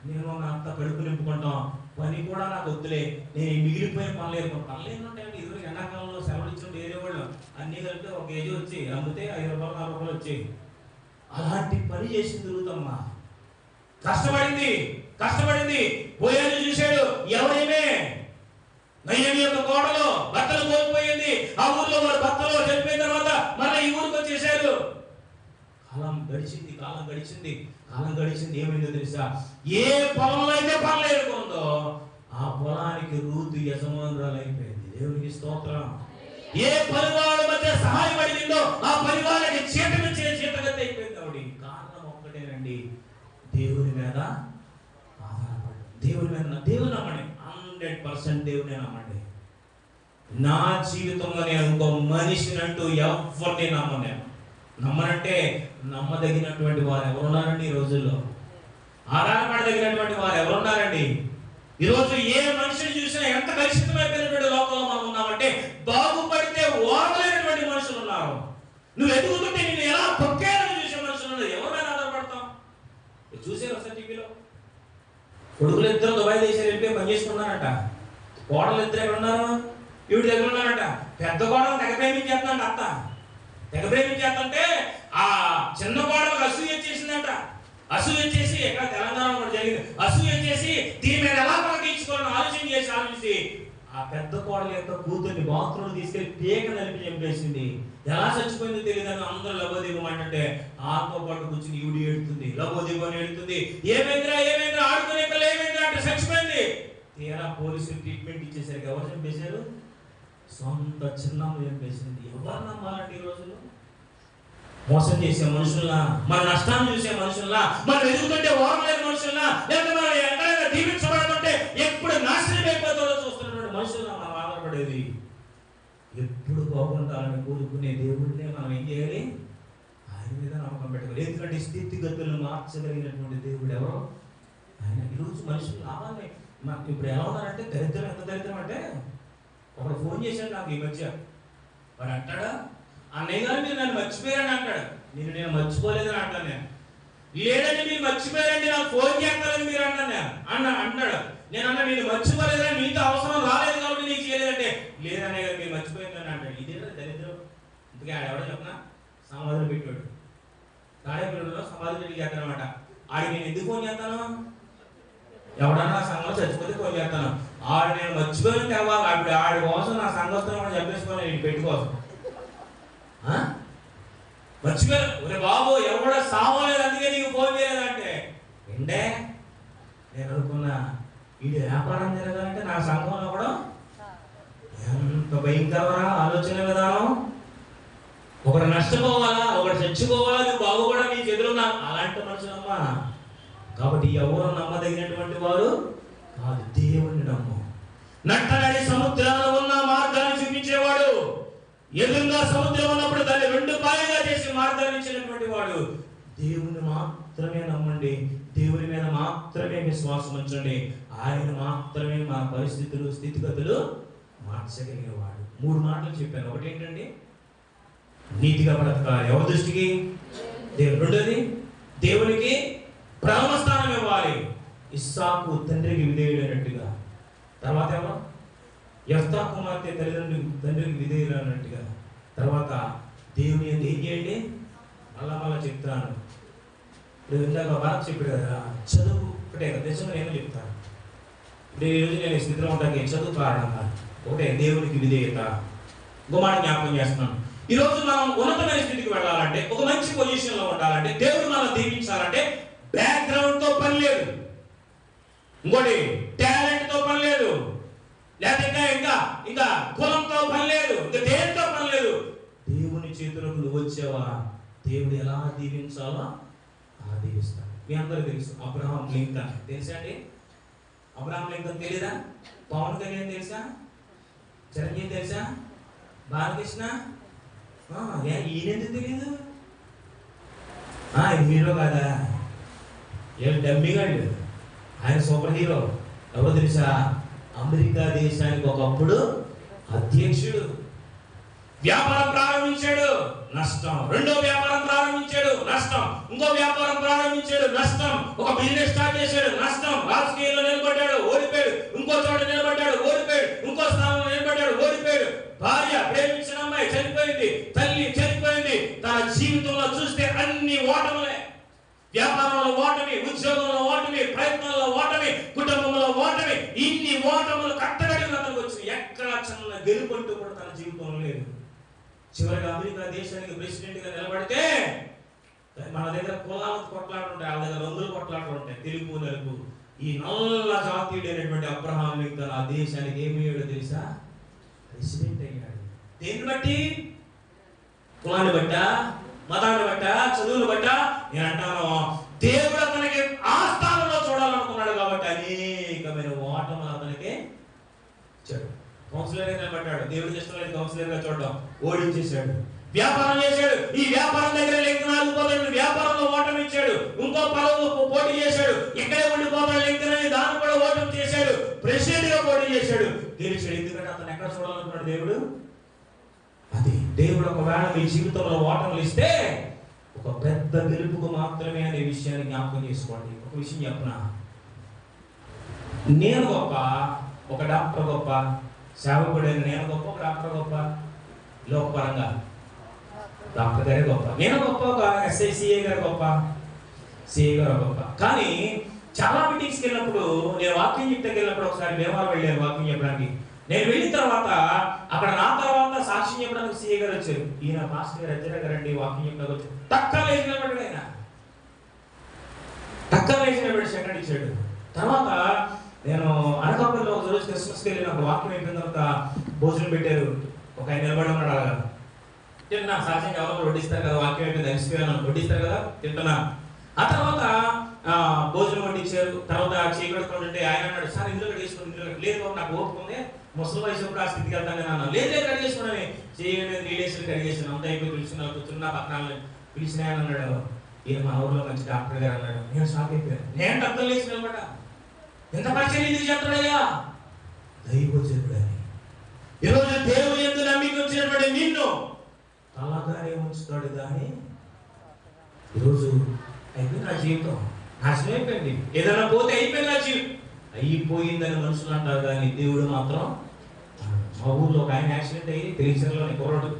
నేను నా అంత కడుపు నింపుకుంటాం, పని కూడా నాకు వద్దులే, నేను మిగిలిపోయిన పనులు వేరుకుంటాను. పనులు ఏంటంటే ఈరోజు ఎండాకాలంలో సెలవులు ఇచ్చినట్టు ఏరే వాళ్ళు అన్ని కలిపితే ఒక కేజీ వచ్చి అమ్మితే 5 రూపాయలు 4 రూపాయలు వచ్చాయి. అలాంటి పని చేసి తిరుగుతమ్మా. కష్టపడింది. బోయాజు చూశాడు, ఎవరేమే నయ్యని యొక్క కోడలు భర్తలు కోల్పోయింది. ఆ ఊర్లో వాడు భర్తలు చనిపోయిన తర్వాత మళ్ళీ ఈ ఊరికి వచ్చేసారు. కాలం గడిచింది. ఏమైందో తెలుసా? ఏ పొలంలో అయితే పనులు ఎదుర్కొందో ఆ పొలానికి రూతు యజమానురాలు అయిపోయింది. దేవునికి స్తోత్రం. ఏ పరివాళ్ళ మధ్య సహాయం అడిగిందో ఆ పరివాళ్ళకి చీతగతి అయిపోయింది ఆవిడ. కారణం ఒక్కటేనండి, దేవుని మీద ఆధారపడి, దేవుని నమ్మండి. 100% దేవుని నమ్మండి. నా జీవితంలో నేను ఇంకో మనిషిని అంటూ ఎవరిని నమ్మనంటే నమ్మదగినటువంటి వారు ఎవరున్నారండి ఈ రోజుల్లో? ఆధారపడదగినటువంటి వారు ఎవరున్నారండి? ఈరోజు ఏ మనిషిని చూసినా ఎంత కలుషితమైపోయినటువంటి లోకంలో మనం ఉన్నామంటే, బాగుపడితే ఓర్వలేనటువంటి మనుషులు ఉన్నారు. నువ్వు ఎదుగుతుంటే నేను ఎలా తొక్కేయాలని చూసే మనుషులు ఉన్నారు. ఎవరైనా ఆధారపడతాం? చూసారు ఒకసారి టీవీలో, కొడుకులు 2 దుబాయ్ దేశాలు వెళ్ళిపోయి పని చేసుకున్నారట. కోడలు 2 ఎక్కడ ఉన్నారు? ఈవిడ దగ్గర ఉన్నారట. పెద్ద కోడలు తెగ ప్రేమించేస్తాంట. అత్త తెగ ప్రేమించేస్తుంటే ఆ చిన్న కోడలకు అసూయ వచ్చేసిందంట. అసూయ వచ్చేసి, ఎక్కడ తెలంగాణ కూడా జరిగింది, అసూయ వచ్చేసి దీని మీద ఎలా ప్రకటించుకోవాలని ఆలోచించి ఆ పెద్ద కోడల యొక్క కూతుర్ని బాత్రూమ్ తీసుకెళ్లి పేక నలిపి చంపేసింది. ఎలా చచ్చిపోయిందో తెలియదని అందరూ లబోదీపమంటే ఆతో పాటు కూర్చుని ఈవిడి ఏడుతుంది, లబోదీపని ఏడుతుంది. ఏమైందిరా ఆడుకునే పిల్ల ఏమైందిరా అంటే చచ్చిపోయింది. తీరా పోలీసులు ట్రీట్మెంట్ ఇచ్చేసరికి ఎవరు చంపేశారు? సొంత చిన్నమ్మ చంపేసింది. ఎవరు నమ్మాలంటే ఈ రోజుల్లో? మోసం చేసే మనుషుల్లా, మన నష్టాన్ని చూసే మనుషుల్లా, మనం ఎదుగుతుంటే ఓర్వలేని మనుషుల్లా, లేకపోతే మనం ఎక్కడైనా దీవించబడుతుంటే ఎప్పుడు నాశనం అయిపోతాడో చూస్తున్నటువంటి మనుషుల్లా మనం ఆధారపడేది. ఎప్పుడు బాగుంటాలని కోరుకునే దేవుడినే మనం ఏం చేయాలి? ఆయన మీద జ్ఞాపకం పెట్టుకోవాలి. ఎందుకంటే స్థితిగతులను మార్చగలిగినటువంటి దేవుడు ఎవరో ఆయన. ఈరోజు మనుషులు లాభాన్ని ఇప్పుడు ఎలా ఉన్నారంటే దరిద్రం, ఎంత దరిద్రం అంటే ఒకడు ఫోన్ చేశాడు నాకు ఈ మధ్య. వాడు అంటాడా, అన్నయ్య గారు మీరు నన్ను మర్చిపోయారని అంటాడు. నేను మర్చిపోలేదని అంటాను నేను. లేదండి మీరు మర్చిపోయారండి, నాకు ఫోన్ చేస్తారని మీరు అంటాను నేను అంటాడు. నేను అన్నా నేను మర్చిపోలేదని, మీతో అవసరం రాలేదు కాబట్టి నీకు చేయలేదంటే, లేదన్నయ్య గారు మీరు మర్చిపోయిందని అంటాడు. ఇదే దరిద్రం. ఇంతకీ ఆడెవడో చెప్పిన సమాధులు పెట్టాడు. తాడేపల్లిలో సమాధులు పెట్టి చేస్తానమాట. ఆడికి నేను ఎందుకు ఫోన్ చేస్తాను? ఎవడన్నా సంఘం చచ్చిపోతే ఫోన్ చేస్తాను. ఆడు నేను మర్చిపోయిన తర్వాత ఆడి కోసం నా సంఘస్థం చెప్పేసుకోవాలి నేను పెట్టుకోసం. మర్చిపోయారు ఒరే బాబు ఎవడో సావలేదు అందుకే నీకు ఫోన్ చేయలేదంటే ఏంటే నేను అనుకున్నా ఇది వ్యాపారం జరగాలంటే నా సంఘంలో కూడా ఎంత భయంకరమైన ఆలోచన విధానం. ఒకడు నష్టపోవాలా, ఒకడు చచ్చిపోవాలా, నువ్వు బాగుపడా నీ చేతులున్నా అలాంటి మనుషులమ్మా. కాబట్టి ఎవరు నమ్మదగినటువంటి వారు కాదు, దేవుణ్ణి నమ్ము. నట్టనడి సముద్రాలు ఉన్న మార్గాన్ని చూపించేవాడు, ఎదురుగా సముద్రం ఉన్నప్పుడు దాన్ని రెండు పాయగా చేసి మార్గాన్ని ఇచ్చినటువంటి వాడు. దేవుని మాత్రమే నమ్మండి, దేవుని మీద మాత్రమే విశ్వాసం ఉంచండి. ఆయన మాత్రమే మన పరిస్థితులు స్థితిగతులు మార్చగలిగేవాడు. 3 మాటలు చెప్పాను. ఒకటి ఏంటండి, నీతిగా బ్రతకాలి. ఎవరి దృష్టికి? దేవుడు. రెండోది, దేవునికి ప్రథమ స్థానం ఇవ్వాలి. ఇస్సాకు తండ్రికి విధేయుడైనట్టుగా. తర్వాత ఏమో యెఫ్తా కుమార్తె తండ్రికి విధేయులైనట్టుగా. తర్వాత దేవుని ఏం చేయండి, మళ్ళా చెప్తాను. ఇప్పుడు ఇందాక బాగా చెప్పాడు కదా, చదువు ఒకటే కదా, దేశంలో నేను చెప్తాను. ఇప్పుడు ఈరోజు నేను ఈ స్థితిలో ఉంటాను చదువు కారణంగా. ఒకటే దేవునికి విధేయత. ఇంకో మాట జ్ఞాపకం చేస్తున్నాను. ఈరోజు మనం ఉన్నతమైన స్థితికి వెళ్ళాలంటే, ఒక మంచి పొజిషన్లో ఉండాలంటే, దేవుడు మనం దీవించాలంటే బ్యాక్గ్రౌండ్తో పని లేదు, ఇంకోటి టాలెంట్తో పని లేదు, లేకపోతే ఇంకా కులంతో పని లేదు, ఇంకా దేనితో పని లేదు. దేవుని చేతులకు నువ్వు వచ్చావా, దేవుడు ఎలా దీవించాలో అలా దీవిస్తాడు. మీ అందరూ తెలుసు అబ్రహాం లింకన్. తెలుసా అండి? అబ్రహాం లింకన్ తెలీదా? పవన్ కళ్యాణ్ తెలుసా? చిరంజీవి తెలుసా? బాలకృష్ణ? ఈయనెందుకు తెలీదు? హీరో కాదా? డమ్మిగాడు. ఆయన సూపర్ హీరో. ఎవరో తెలుసా? అమెరికా దేశానికి ఒకప్పుడు అధ్యక్షుడు. వ్యాపారం ప్రారంభించాడు, నష్టం. రెండో వ్యాపారం ప్రారంభించాడు, నష్టం. ఇంకో వ్యాపారం ప్రారంభించాడు, నష్టం. ఒక బిజినెస్ స్టార్ట్ చేశాడు, నష్టం. రాజకీయాల్లో నిలబడ్డాడు, ఓడిపోయాడు. ఇంకో చోట నిలబడ్డాడు, ఓడిపోయాడు. ఇంకో స్థానంలో నిలబడ్డాడు, ఓడిపోయాడు. భార్య ప్రేమించిన అమ్మాయి చనిపోయింది, తల్లి చనిపోయింది. తన జీవితంలో చూస్తే అన్ని ఓటములే. వ్యాపారంలో ఓటమి, ఉద్యోగంలో ఓటమి, ప్రయత్నంలో ఓటమి, కుటుంబంలో ఓటమి. ఇన్ని ఓటములు కట్టగడి అతనికి వచ్చింది. ఎక్కడ చిన్న గెలుపంటూ కూడా తన జీవితంలో లేదు. చివరిగా అమెరికా దేశానికి ప్రెసిడెంట్ గా నిలబడితే మన దగ్గర కులాలకు కొట్లాటలు ఉంటాయి, వాళ్ళ దగ్గర రంగులు కొట్లాటలు ఉంటాయి, తెలుపు నలుపు. ఈ నల్ల జాతీయుడైనటువంటి అబ్రహాం లింకన్ ఆ దేశానికి ఏమయ్యాడో తెలుసా? ప్రెసిడెంట్ అయ్యాడు. దేన్ని బట్టి? కులాన్ని బట్టా, మతాన్ని బట్టా, చదువును బట్టా? నేను అంటాను, దేవుడు అతనికి ఆ స్థానంలో చూడాలనుకున్నాడు కాబట్టి అనేకమైన ఓటములు అతనికి ఇచ్చాడు. కౌన్సిలర్ గా నిలబడ్డాడు, దేవుడు చేస్తున్నాడు కౌన్సిలర్ గా చూడడం, ఓడించేశాడు. వ్యాపారం చేశాడు, ఈ వ్యాపారం దగ్గర లింకన్ పోతాడు, వ్యాపారంలో ఓటమి ఇచ్చాడు. ఇంకో పదవు పోటీ చేశాడు, ఇక్కడే ఉండిపోతాడు లింకన్ అని దాన్ని కూడా ఓటమి చేశాడు. ప్రెసిడెంట్ గా పోటీ చేశాడు, గెలిచాడు. ఎందుకంటే అతను ఎక్కడ చూడాలనుకున్నాడు దేవుడు? అది దేవుడు ఒకవేళ మీ జీవితంలో ఓటములు ఇస్తే ఒక పెద్ద గెలుపుకు మాత్రమే అనే విషయాన్ని జ్ఞాపకం చేసుకోండి. ఒక విషయం చెప్పనా, నేను గొప్ప, ఒక డాక్టర్ గొప్ప, సేవకుడైన నేను గొప్ప, ఒక డాక్టర్ గొప్ప? లోకపరంగా డాక్టర్ గారే గొప్ప, నేను గొప్ప, ఒక ఎస్ఐ సిఏ గారు గొప్ప, సిఏ గారు గొప్ప. కానీ చాలా మీటింగ్స్కి వెళ్ళినప్పుడు, నేను వాకింగ్ చెప్తాకి వెళ్ళినప్పుడు ఒకసారి భీమవరం వెళ్ళాను వాకింగ్ చెప్పడానికి. నేను వెళ్ళిన తర్వాత అక్కడ నా తర్వాత సాక్ష్యం చెప్పడానికి సిఏ గారు వచ్చారు. ఈయన మాస్టర్ గారు అజ్జర గారండి వాకింగ్ చెప్పడానికి వచ్చారు. టక్కన లేచి నిలబడ్డాడు ఆయన, టక్కన లేచి నిలబడి సెకండ్ ఇచ్చాడు. తర్వాత నేను అనకాపల్లిలో ఒక రోజు క్రిస్మస్కి వెళ్ళినప్పుడు వాక్యం అయిపోయిన తర్వాత భోజనం పెట్టారు. ఒక ఆయన నిలబడి ఉన్నాడు. అలాగా తింటున్నా, సాక్ష్యం ఎవరో వడ్డిస్తారు కదా, వాక్యం అయిపోయింది అలసిపోయాను, వడ్డిస్తారు కదా, తింటున్నా. ఆ తర్వాత భోజనం వడ్డించారు. తర్వాత చేయగలుగుతుంటే ఆయన అన్నాడు, సార్ ఇందులో కడిగేసుకోండి. ఇందులో లేదు నాకు ఓపిక ఉంది, ముసలి వయసు ఆ స్థితికి వెళ్తాను నేను అన్నాను. లేదు కడిగేసుకున్నాను, చేయలేదు 3 days కడిగేసాను, అంత అయిపోయి తెలుసుకున్నా కూర్చున్నా పక్కన పిలిచిన ఆయన అన్నాడు, ఈయన మా ఊర్లో మంచి డాక్టర్ గారు అన్నాడు. నేను షాక్ అయిపోయాను. నేను డాక్టర్ లేచిన అనమాట. ఎంత పరిచయం ఎందుకు చేస్తాడయ్యా? దైవజనుడని. ఈరోజు దేవుని యందు నమ్మిక వచ్చినటువంటి నిన్ను తలగానే ఉంచుతాడు. కానీ ఈరోజు అయిపోయింది నా జీవితం, నాశనం అయిపోయింది, ఏదైనా పోతే అయిపోయింది నా జీవితం, అయిపోయిందని మనుషులు అంటారు. కానీ దేవుడు మాత్రం. మా ఊర్లో ఒక ఆయన యాక్సిడెంట్ అయ్యి తెలిసిలోని కుర్రాడు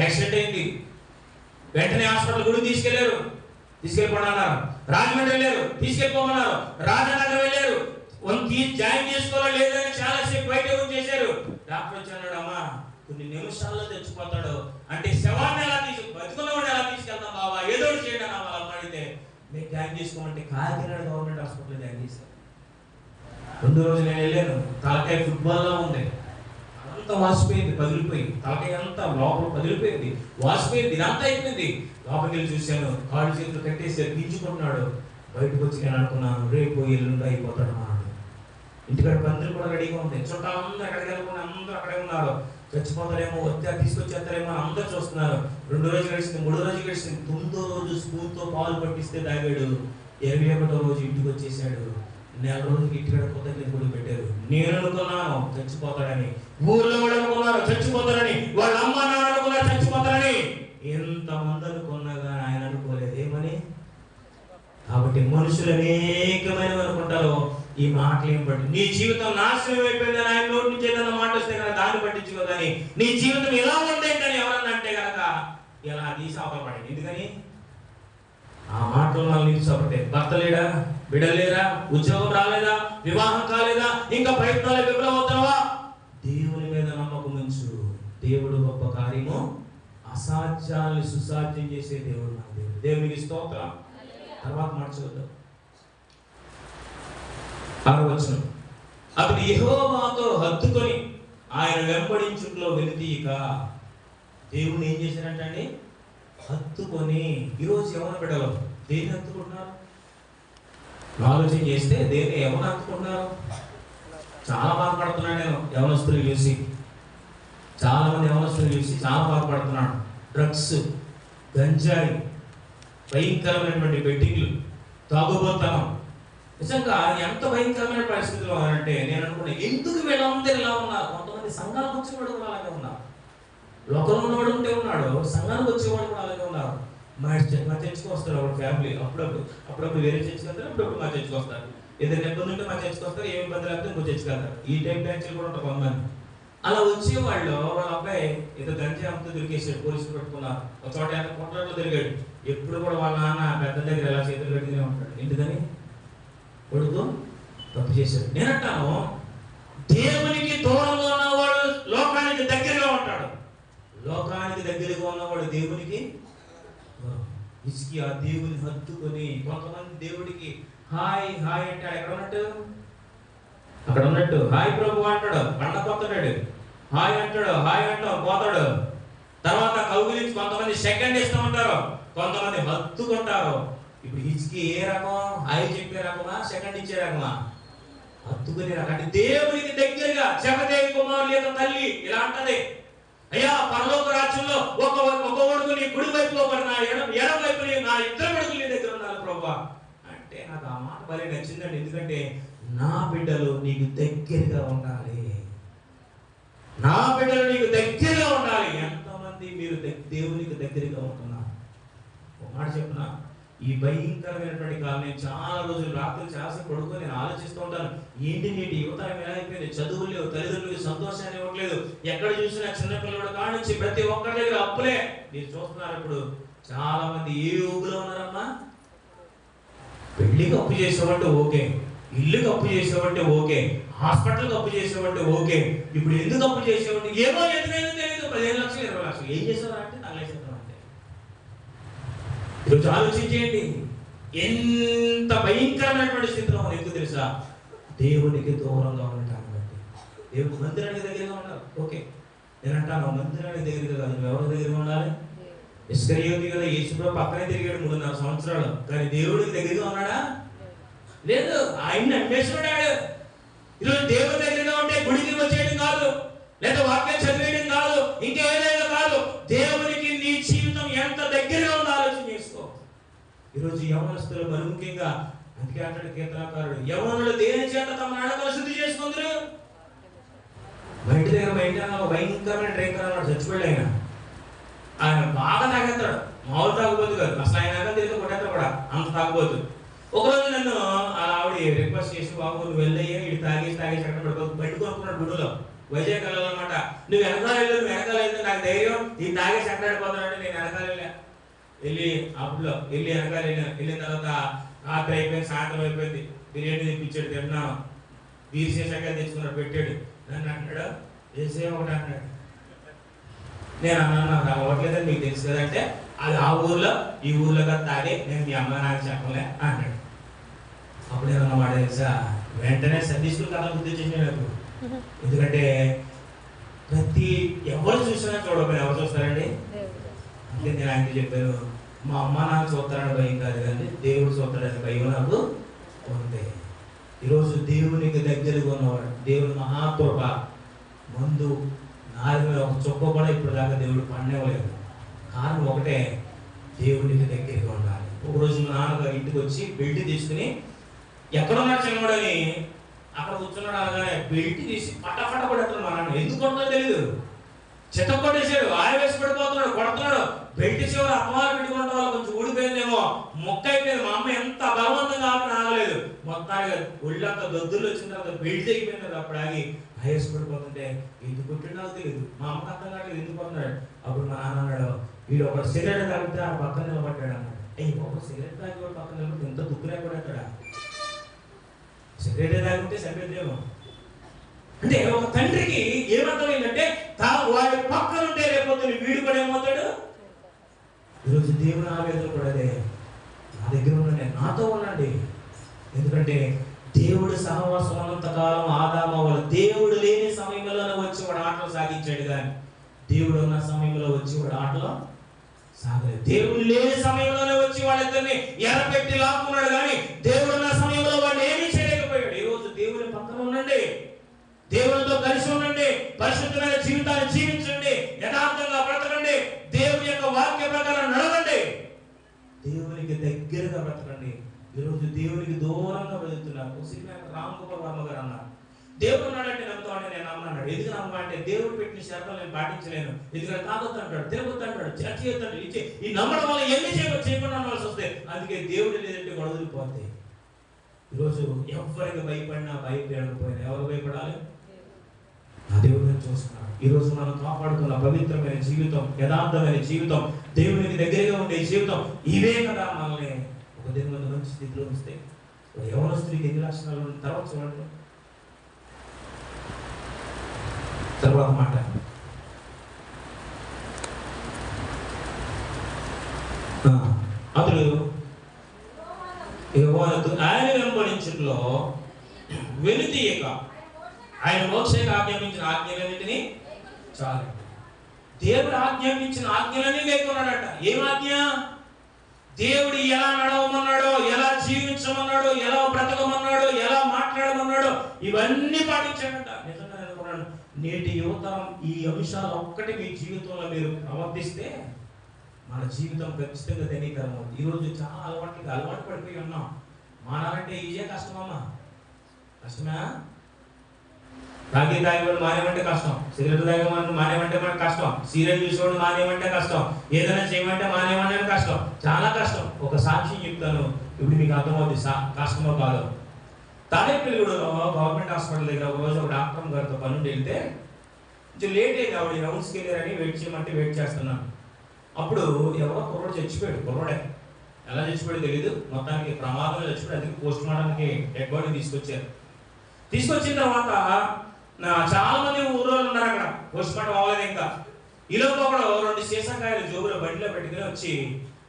యాక్సిడెంట్ అయింది. వెంటనే హాస్పిటల్ గుడి తీసుకెళ్లారు. తీసుకెళ్ళిపోమన్నారు. రాజమండ్రి వెళ్ళారు, తీసుకెళ్ళిపోమన్నారు. రాజనగర్ వెళ్ళారు. జాయిన్ చేసుకోవాలా లేదని చాలా సేపు బయట చేశారు. డాక్టర్ వచ్చి అన్నాడు, అమ్మా కొన్ని నిమిషాల్లో చచ్చిపోతాడు అంటే శవాన్ని ఎలా బతుకున్నవాడు ఎలా తీసుకెళ్తాం బాబా, ఏదో చేయడం వాళ్ళ అడిగితే మీరు జాయిన్ చేసుకోమంటే కాకినాడ గవర్నమెంట్ హాస్పిటల్ జాయిన్ చేశారు. రెండో రోజు నేను వెళ్ళాను. తలకాయ ఫుట్బాల్లో ఉంది, అంతా వాసిపోయింది, పగిలిపోయి తలకాయ అంతా లోపల పగిలిపోయింది, వాసిపోయింది, ఇదంతా అయిపోయింది. లోపలికి వెళ్ళి చూశాను, కాళ్ళు చేతులు కట్టేసి తీర్చుకుంటున్నాడు. బయటకు వచ్చి నేను అనుకున్నాను, రేపు ఎల్లుండి అయిపోతాడు అన్నాడు. ఇంటికాడ పందిరి కూడా రెడీగా ఉంది, చుట్టాలందరూ ఎక్కడికి వెళ్ళకుండా అందరూ అక్కడే ఉన్నారు. చచ్చిపోతారేమో, వచ్చా తీసుకొచ్చేస్తారేమో అని అందరూ చూస్తున్నారు. 2 రోజులు గడిచింది, 3 రోజులు గడిచింది. 9వ రోజు స్పూన్తో పాలు పట్టిస్తే తాగాడు. 21వ రోజు ఇంటికి వచ్చేసాడు. 4 రోజులకి ఇంటికాడ కొత్త కూడా పెట్టారు. నేను అనుకున్నాను చచ్చిపోతాడని, ఊర్లో కూడా అనుకున్నారు చచ్చిపోతారని, వాళ్ళ అమ్మ నాన్న అనుకున్నారు చచ్చిపోతారని, ఎంతమంది అనుకున్నా కానీ ఆయన అనుకోలేదు. ఏమని? కాబట్టి మనుషులు అనేకమైన అనుకుంటారు. ఈ మాటలు ఏం పట్టి నీ జీవితం నాశనం అయిపోయిందని ఆయన నోటి నుంచి ఏదైనా మాట వస్తే కనుక దాన్ని పట్టించుకో. కానీ నీ జీవితం ఎలా ఉండే కానీ ఎవరన్నా అంటే కనుక ఇలా తీసి అవపడపడింది. ఎందుకని ఆ మాటలు వాళ్ళు నిలిచిపోతాయి. భర్త లేడా, బిడ్డలు లేరా, ఉద్యోగం రాలేదా, వివాహం కాలేదా, ఇంకా ప్రయత్నాలు విఫలమవుతావా? దేవుని మీద నమ్మకం ఉంచు. దేవుడు గొప్ప కార్యము, అసాధ్యాన్ని సుసాధ్యం చేసే దేవుడు నా దేవుడు. దేవునికి స్తోత్రం. తర్వాత మార్చవద్దు. 6వ వచనం, అతడు యెహోవాతో హత్తుకొని ఆయన వెంబడించుట్లో వెనుతీయక. దేవుని ఏం చేశారంటండి? హత్తుకొని. ఈరోజు ఎవరు బిడ్డలు దేన్ని హత్తుకుంటున్నారు? ఆలోచన చేస్తే దేన్ని ఎవరు హత్తుకుంటున్నారు? చాలా బాధపడుతున్నాను నేను యవనస్తులు చూసి, చాలా మంది యవనస్తులు చూసి చాలా బాధపడుతున్నాను. డ్రగ్స్, గంజాయి, భయంకరమైనటువంటి బెట్టింగ్లు, తాగుబోతనం. నిజంగా ఎంత భయంకరమైన పరిస్థితులు అంటే నేను అనుకున్నా, ఎందుకు వీళ్ళందరూ ఇలా ఉన్నారు? కొంతమంది సంఘాలకు వచ్చేవాడు కూడా అలాగే ఉన్నారు, లోకంలో ఉన్నవాడు ఉంటే ఉన్నాడు, సంఘానికి వచ్చేవాడు కూడా అలాగే ఉన్నారు. మా చర్చకు వస్తారు ఒక ఫ్యామిలీ, అప్పుడప్పుడు వేరే చర్చకు వస్తారు, అప్పుడప్పుడు మా చర్చకు వస్తారు. ఏదైనా ఇబ్బంది ఉంటే మా చర్చకు వస్తారు, ఏమి ఇబ్బంది లేకపోతే ఇంకో చర్చకు వెళ్తారు. ఈ టైప్ బ్యాచ్లు కూడా ఉంటారు కొంతమంది. అలా వచ్చేవాళ్ళు వాళ్ళ అబ్బాయి ఏదో గంజా అంతా దొరికేసాడు, పోలీసులు పెట్టుకున్నారు. ఒక చోట కొండలో తిరిగాడు. ఎప్పుడు కూడా వాళ్ళ నాన్న పెద్ద దగ్గర ఎలా చేతులు పెట్టుకునే ఉంటాడు. ఎందుకని? కొడుకు తప్పు చేశాడు. నేనంటాను, దేవునికి దూరంగా ఉన్నవాడు లోకానికి దగ్గరగా ఉంటాడు, లోకానికి దగ్గరగా ఉన్నవాడు దేవునికి. ఇసుకి ఆ దేవుని హత్తుకొని కొంతమంది దేవుడికి హాయ్ హాయ్ అంటాడు. ఎక్కడ ఉన్నట్టు అక్కడ ఉన్నట్టు హాయ్ ప్రభు అంటాడు, పండ పోతాడు, హాయ్ అంటాడు, హాయ్ అంటాడు, పోతాడు. తర్వాత కౌగిలించి కొంతమంది సెకండ్ ఇస్తూ ఉంటారు, కొంతమంది హత్తుకుంటారు. ఇప్పుడు హిజ్కి ఏ రకం? హాయ్ చెప్పే రకమా, సెకండ్ ఇచ్చే రకమా? హత్తుకునే రకం. అంటే దేవునికి దగ్గరగా. జగదేవి కుమారుల యొక్క తల్లి ఇలా అంటది, అయ్యా పరలోక రాజ్యంలో ఒక కొడుకు నీ కుడి వైపులో నా ఎడమ వైపు నా 2 కొడుకులు నీ దగ్గర ఉన్నారు ప్రభువా అంటే నాకు ఆ మాట భలే నచ్చిందండి. ఎందుకంటే నా బిడ్డలు నీకు దగ్గరగా ఉండాలి, నా బిడ్డలు నీకు దగ్గరగా ఉండాలి. ఎంతమంది మీరు దేవునికి దగ్గరగా ఉంటున్నారు? ఒక మాట చెప్తున్నా, ఈ భయంకరమైనటువంటి కాలం నేను చాలా రోజులు రాత్రి చేసి పడుకొని నేను ఆలోచిస్తూ ఉంటాను. ఏంటి నేటి యువతరం ఎలా అయిపోయింది? చదువులు లేవు, తల్లిదండ్రులకు సంతోషాన్ని ఇవ్వట్లేదు. ఎక్కడ చూసినా చిన్నపిల్లడు కానించి ప్రతి ఒక్కరి దగ్గర అప్పులే. మీరు చూస్తున్నారు ఇప్పుడు చాలా మంది ఏ ఊగులో ఉన్నారమ్మా? పెళ్లికి అప్పు చేసేవాళ్ళు ఓకే, ఇల్లుకి అప్పు చేసేవాళ్ళు ఓకే, హాస్పిటల్కి అప్పు చేసేవాళ్ళు ఓకే. ఇప్పుడు ఎందుకు అప్పు చేసేవాళ్ళు? ఏమో ఎందుకైనా తెలియదు. 15 లక్షలు 20 లక్షలు ఏం చేసేవారంటే తగలేసేద్దాం. ఈరోజు ఆలోచించేయండి, ఎంత భయంకరమైనటువంటి స్థితిలో మనం. ఎందుకు తెలుసా? దేవునికి దూరంగా ఉండటాన్ని బట్టి. దేవుడు మందిరానికి దగ్గరగా ఉండాలి ఓకే. నేను అంటాను, మందిరానికి దగ్గరగా కాదు, నువ్వు ఎవరి దగ్గరగా ఉండాలి? ఇస్కరియోతు కదా యేసుప్రభు పక్కనే తిరిగాడు 3.5 సంవత్సరాలు, కానీ దేవుడికి దగ్గరగా ఉన్నాడా? లేదు, ఆయన్ని అన్వేషించాడు. ఈరోజు దేవుడి దగ్గరగా ఉంటే గుడికి వచ్చేయడం కాదు, లేదా వాక్యం చదివేయడం కాదు, ఇంకేదైనా కాదు. దేవునికి నీ జీవితం ఎంత దగ్గరగా ఉందో ఆలోచించు. ఈరోజు యవనస్తులు మరి ముఖ్యంగా, అందుకే అంటాడు కీర్తనకారుడు, యవనులు దేని చేత తమ నడకలు శుద్ధి చేసుకుందరు. మా ఇంటి దగ్గర భయంకరమైన డ్రింకర్ అన్నాడు, చచ్చిపోయాడు ఆయన. ఆయన బాగా తాగేస్తాడు, మామూలు తాగుబోతు కాదు, అసలు ఆయన తెలియదు కొట్టేస్తాడు కూడా, అంత తాగుబోతు. ఒకరోజు నన్ను అలా ఆవిడ రిక్వెస్ట్ చేసి, బాబు నువ్వు వెళ్ళయ్యా, ఇటు తాగేసి అక్కడ బండి కొనుక్కున్నాడు గుడిలో, వైజాగ్ వెళ్ళాలన్నమాట. నువ్వు వెనకాలేదు నాకు ధైర్యం, ఈ తాగేసి అక్కడ వెళ్ళిపోతున్నాడు. నేను వెనకాల వెళ్ళి అప్పులో వెనకాల వెళ్ళిన తర్వాత రాత్రి అయిపోయింది, సాయంత్రం అయిపోయింది, బిర్యానీ తెప్పించాడు, తిన్నాను, బీర్సేసాక తెచ్చుకున్నాడు, పెట్టాడు. నన్ను అంటాడు, వేసే ఒకటి అంటాడు. నేను అన్నాను, నాకు అవ్వట్లేదని మీకు తెలుసు కదంటే, అది ఆ ఊర్లో ఈ ఊర్లో కదా తాగే, నేను మీ అమ్మ నాకు చెప్పలే అంటాడు. అప్పుడు ఏమన్నమాట తెలుసా, వెంటనే సతీష్కులు కథ గుర్తు చేసాడు నాకు. ఎందుకంటే ప్రతి ఎవరు చూసినా చూడకపోయినా ఎవరు చూస్తారండి? అంటే నేను ఆయనకి చెప్పాను, మా అమ్మ నాకు చూస్తారని భయం కాదు కానీ దేవుడు చూస్తాడని భయం నాకు ఉంది. ఈరోజు దేవునికి దగ్గరగా ఉన్నవాడు, దేవుని మహాకృప, మందు నాలుగు మీద ఒక చుక్క కూడా ఇప్పుడు దాకా దేవుడు పండేవలేదు. కారణం ఒకటే, దేవునికి దగ్గరగా ఉండాలి. ఒకరోజు మా నాన్నగారు ఇంటికి వచ్చి బెల్ట్ తీసుకుని, ఎక్కడున్నాడు చిన్నవాడని అక్కడ కూర్చున్నాడు, అనగానే బెల్ట్ తీసి పట్టపట్ట కొడుతున్నాడు. మా నాన్న ఎందుకు కొడుతుందో తెలియదు, చెత్త కొట్టేసాడు, ఆరవేసి పడిపోతున్నాడు, కొడుతున్నాడు. బెల్ట్ చివరి అపమానం పెట్టుకుంటే వాళ్ళు కొంచెం ఊడిపోయిందేమో, మొక్క అయిపోయింది. మా అమ్మ ఎంత బలవంతంగా ఆగలేదు, మొత్తానికి ఒళ్ళంతా దొద్దులు వచ్చిన తర్వాత బెల్ట్ అయిపోయింది. అప్పుడు ఆగి ఆయేసి పడిపోతుంటే ఎందుకు కొట్టిండో తెలియదు, మా అమ్మకి అర్థం కాలేదు ఎందుకు కొడుతున్నాడు. అప్పుడు మా నాన్న అన్నాడు, వీడు ఒక సిగరెట్ తాగితే ఆ పక్కన నిలబడ్డాడు అన్నాడు. ఒక సిగరెట్ తాగి కూడా పక్కన నిలబడి ఎంత దుక్కునే కూడా అక్కడ సిగరెట్ తాగితే సరిపోద్దేమో. అంటే ఒక తండ్రికి ఏమర్థమైందంటే, వాడి పక్కన ఉంటే రేపోతే వీడు కూడా ఏమవుతాడు. ఈరోజు దేవుని ఆవేదన కూడా అదే, నా దగ్గర ఉండండి, నాతో ఉండండి. ఎందుకంటే దేవుడు సహవాసం ఉన్నంతకాలం ఆదాము వాళ్ళ దేవుడు లేని సమయంలోనే వచ్చి వాడు ఆటలు సాగించాడు, కానీ దేవుడు ఉన్న సమయంలో వచ్చి వాడు ఆటలో సాగలేదు. దేవుడు లేని సమయంలోనే వచ్చి వాళ్ళిద్దరిని ఎర్రపెట్టి లాక్కున్నాడు, కానీ దేవుడు ఉన్న సమయంలో వాడు ఏమీ చేయలేకపోయాడు. ఈరోజు దేవుని పక్కన ఉండండి, దేవునితో కలిసి ఉండండి, పరిశుద్ధమైన జీవితాన్ని జీవించండి, యథార్థంగా బ్రతకండి, దేవుని యొక్క వాక్య ప్రకారం నడవండి, దేవునికి దగ్గరగా బ్రతకండి. ఈరోజు దేవునికి దూరంగా వెళుతున్నారు. సినిమా రామ్ గోపాల్ వర్మ గారు అన్నారు, దేవుడు ఉన్నాడంటే నమ్ముతామని నేను నమ్మన్నాడు. ఎందుకు నమ్మ అంటే, దేవుడు పెట్టిన షరతులు నేను పాటించలేను, ఎందుకంటే తాగొద్దు అంటాడు, తిరగొద్దు అంటాడు, చేయొద్దు ఇచ్చే ఈ నమ్మడం వల్ల ఎన్ని చేయకుండా అవ్వాల్సి వస్తే, అందుకే దేవుడు లేదంటే గొడవలిపోతాయి. ఈరోజు ఎవరికి భయపడినా భయపడకపోయినా ఎవరు భయపడాలి? ఆ దేవుడిని చూస్తున్నాడు. ఈరోజు మనం కాపాడుకున్న పవిత్రమైన జీవితం, యథార్థమైన జీవితం, దేవునికి దగ్గరగా ఉండే జీవితం, ఇవే కదా మనల్ని ఒక దేవుని మంచి స్థితిలో ఉంచితే. యవన స్త్రీకి ఎన్ని లక్షణాలు ఉన్న తర్వాత చూడండి, తర్వాత మాట. అతడు ఆయన వెంబడించుట్లో వెనుతీయక ఆయన మోక్షకు ఆజ్ఞాపించిన ఆజ్ఞలన్నింటినీ చాలు. దేవుడు ఆజ్ఞాపించిన ఆజ్ఞలన్నీ లేకున్నాడట. ఏం ఆజ్ఞ? దేవుడు ఎలా నడవమన్నాడో, ఎలా జీవించమన్నాడో, ఎలా బ్రతకమన్నాడో, ఎలా మాట్లాడమన్నాడో ఇవన్నీ పాటించాడట. నిజంగా అనుకున్నాను, నేటి యువతరం ఈ అంశాలు ఒక్కటి మీ జీవితంలో మీరు ప్రవర్తిస్తే మన జీవితం ఖచ్చితంగా ధనీకరం అవుతుంది. ఈరోజు చాలా అలవాటు పడిపోయి ఉన్నాం. మానాలంటే ఈజే కష్టమమ్మా, కష్టమా? తాగి తాగేవాడు మానేమంటే కష్టం, సిగరెట్ తాగేవాడు మానేమంటే మనకు కష్టం, సీరియల్ చూసేవాడు మానేమంటే కష్టం, ఏదైనా చేయమంటే మానేమంటే కష్టం, చాలా కష్టం. ఒక సాక్ష్యం చెప్తాను, ఇప్పుడు మీకు అర్థమవుతుంది కష్టమో కాదు. తాడేపల్లిగూడలో గవర్నమెంట్ హాస్పిటల్ దగ్గర ఒక రోజు ఒక డాక్టర్ గారితో పనుండి వెళ్తే కొంచెం లేట్ అయింది. ఆవిడ రౌండ్స్కి వెళ్ళారని వెయిట్ చేయమంటే వెయిట్ చేస్తున్నాను. అప్పుడు ఎవరో కుర్రోడు చచ్చిపోయాడు. కుర్రోడే ఎలా చచ్చిపోయాడు తెలియదు, మొత్తానికి ప్రమాదంలో చచ్చిపోయాడు. అందుకే పోస్ట్ మార్టంకి డెడ్ బాడీ తీసుకొచ్చారు. తీసుకొచ్చిన తర్వాత చాలా మంది ఊళ్ళో ఉన్నారు అక్కడ, పోస్ట్ మార్టం అవ్వలేదు ఇంకా. ఈలోపు ఒకడు 2 సీసాకాయలు జోబులో బండిలో పెట్టుకుని వచ్చి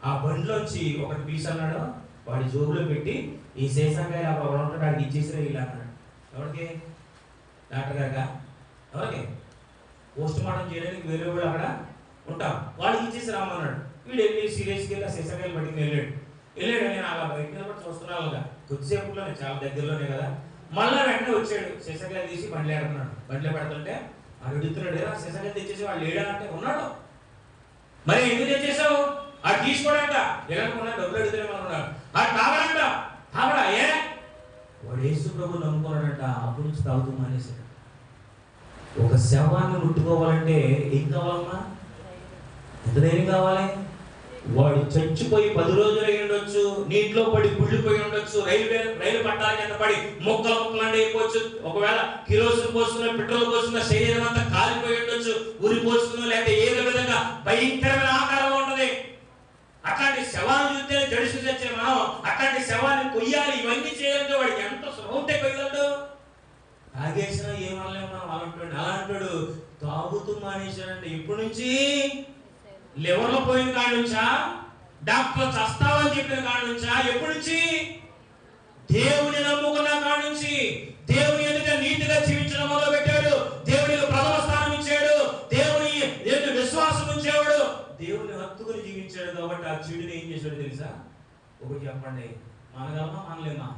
ఆ బండిలోంచి ఒకటి పీస్ అన్నాడు, వాడి జోబులో పెట్టి ఈ సీసాకాయలు అక్కడ ఉంటాడు వాడికి ఇచ్చేసిరా ఇలా అన్నాడు. ఎవరికి? డాక్టర్ గారిగా? ఎవరికి? పోస్ట్ మార్టం చేయడానికి వేరే వాళ్ళు అక్కడ ఉంటాం, వాడికి ఇచ్చేసి రామన్నాడు. వీడు వెళ్ళి సీరియస్కి వెళ్ళి ఆ సీసాకాయలు పట్టుకుని వెళ్ళాడు. నేను అలా బయట కూడా చూస్తున్నాను, కొద్దిసేపులోనే చాలా దగ్గరలోనే కదా. మళ్ళా వెంటనే వచ్చాడు, సీసాకాయలు తీసి బండిలో పెడుతున్నాడు. బండిలో పెడుతుంటే అడుగుతున్నాడు, ఆ సీసాకాయలు తెచ్చేసి వాళ్ళు లేడా అంటే ఉన్నాడు. మరి ఎందుకు తెచ్చేసావు? అది తీసుకోడంట. ఎలాగొన్నా డబ్బులు అడుగుతానే అనుకున్నాడు. అది తాగడంట. తాగడా? ఏ వాడు యేసు ప్రభు నమ్ముకున్నాడంట. అప్పటి నుంచి తాగుతూ మానేశాడు. ఒక శవాన్ని ముట్టుకోవాలంటే ఏం కావాలమ్మా? ఎంత ధైర్యం కావాలి? వాడు చచ్చిపోయి 10 రోజులు అయి ఉండొచ్చు, నీటిలో పడి కుళ్ళిపోయి ఉండొచ్చు, రైలు పట్టాల కింద పడి మొక్కలు మొక్కలు అయిపోవచ్చు, ఒకవేళ కిరోసిన్ పోసుకున్న పెట్రోల్ పోసుకున్న శరీరం అంతా కాలిపోయి ఉండొచ్చు, ఉరి పోసుకున్న, లేకపోతే ఏదో విధంగా భయంకరమైన ఆకారంలో ఉంటది. అట్లాంటి శవాన్ని చూస్తే జడిసి చచ్చే మనం అట్లాంటి శవాన్ని కొయ్యాలి, ఇవన్నీ చేయాలంటే వాడికి ఎంత ఉంటే కొయ్యగలడు? తాగేసినా ఏమనలేము మనం. అలా అంటాడు. తాగుతూ మానేశాడంటే ఎప్పటి నుంచి? లివర్లో పోయిన కాడి నుంచా? డాక్టర్ చస్తావని చెప్పిన కాడి నుంచా? ఎప్పటి నుంచి? దేవుని నమ్ముకున్న కాడి నుంచి. దేవుని ఎదుట నీతిగా జీవించడం మొదలు పెట్టాడు. దేవునికి ప్రథమ స్థానం ఇచ్చాడు. దేవుని ఎదుట విశ్వాసం ఉంచేవాడు. దేవుని హత్తుకుని జీవించాడు. కాబట్టి ఆ చెడుని ఏం చేశాడు తెలుసా? ఒకటి చెప్పండి, మనగలమా మనలేమా?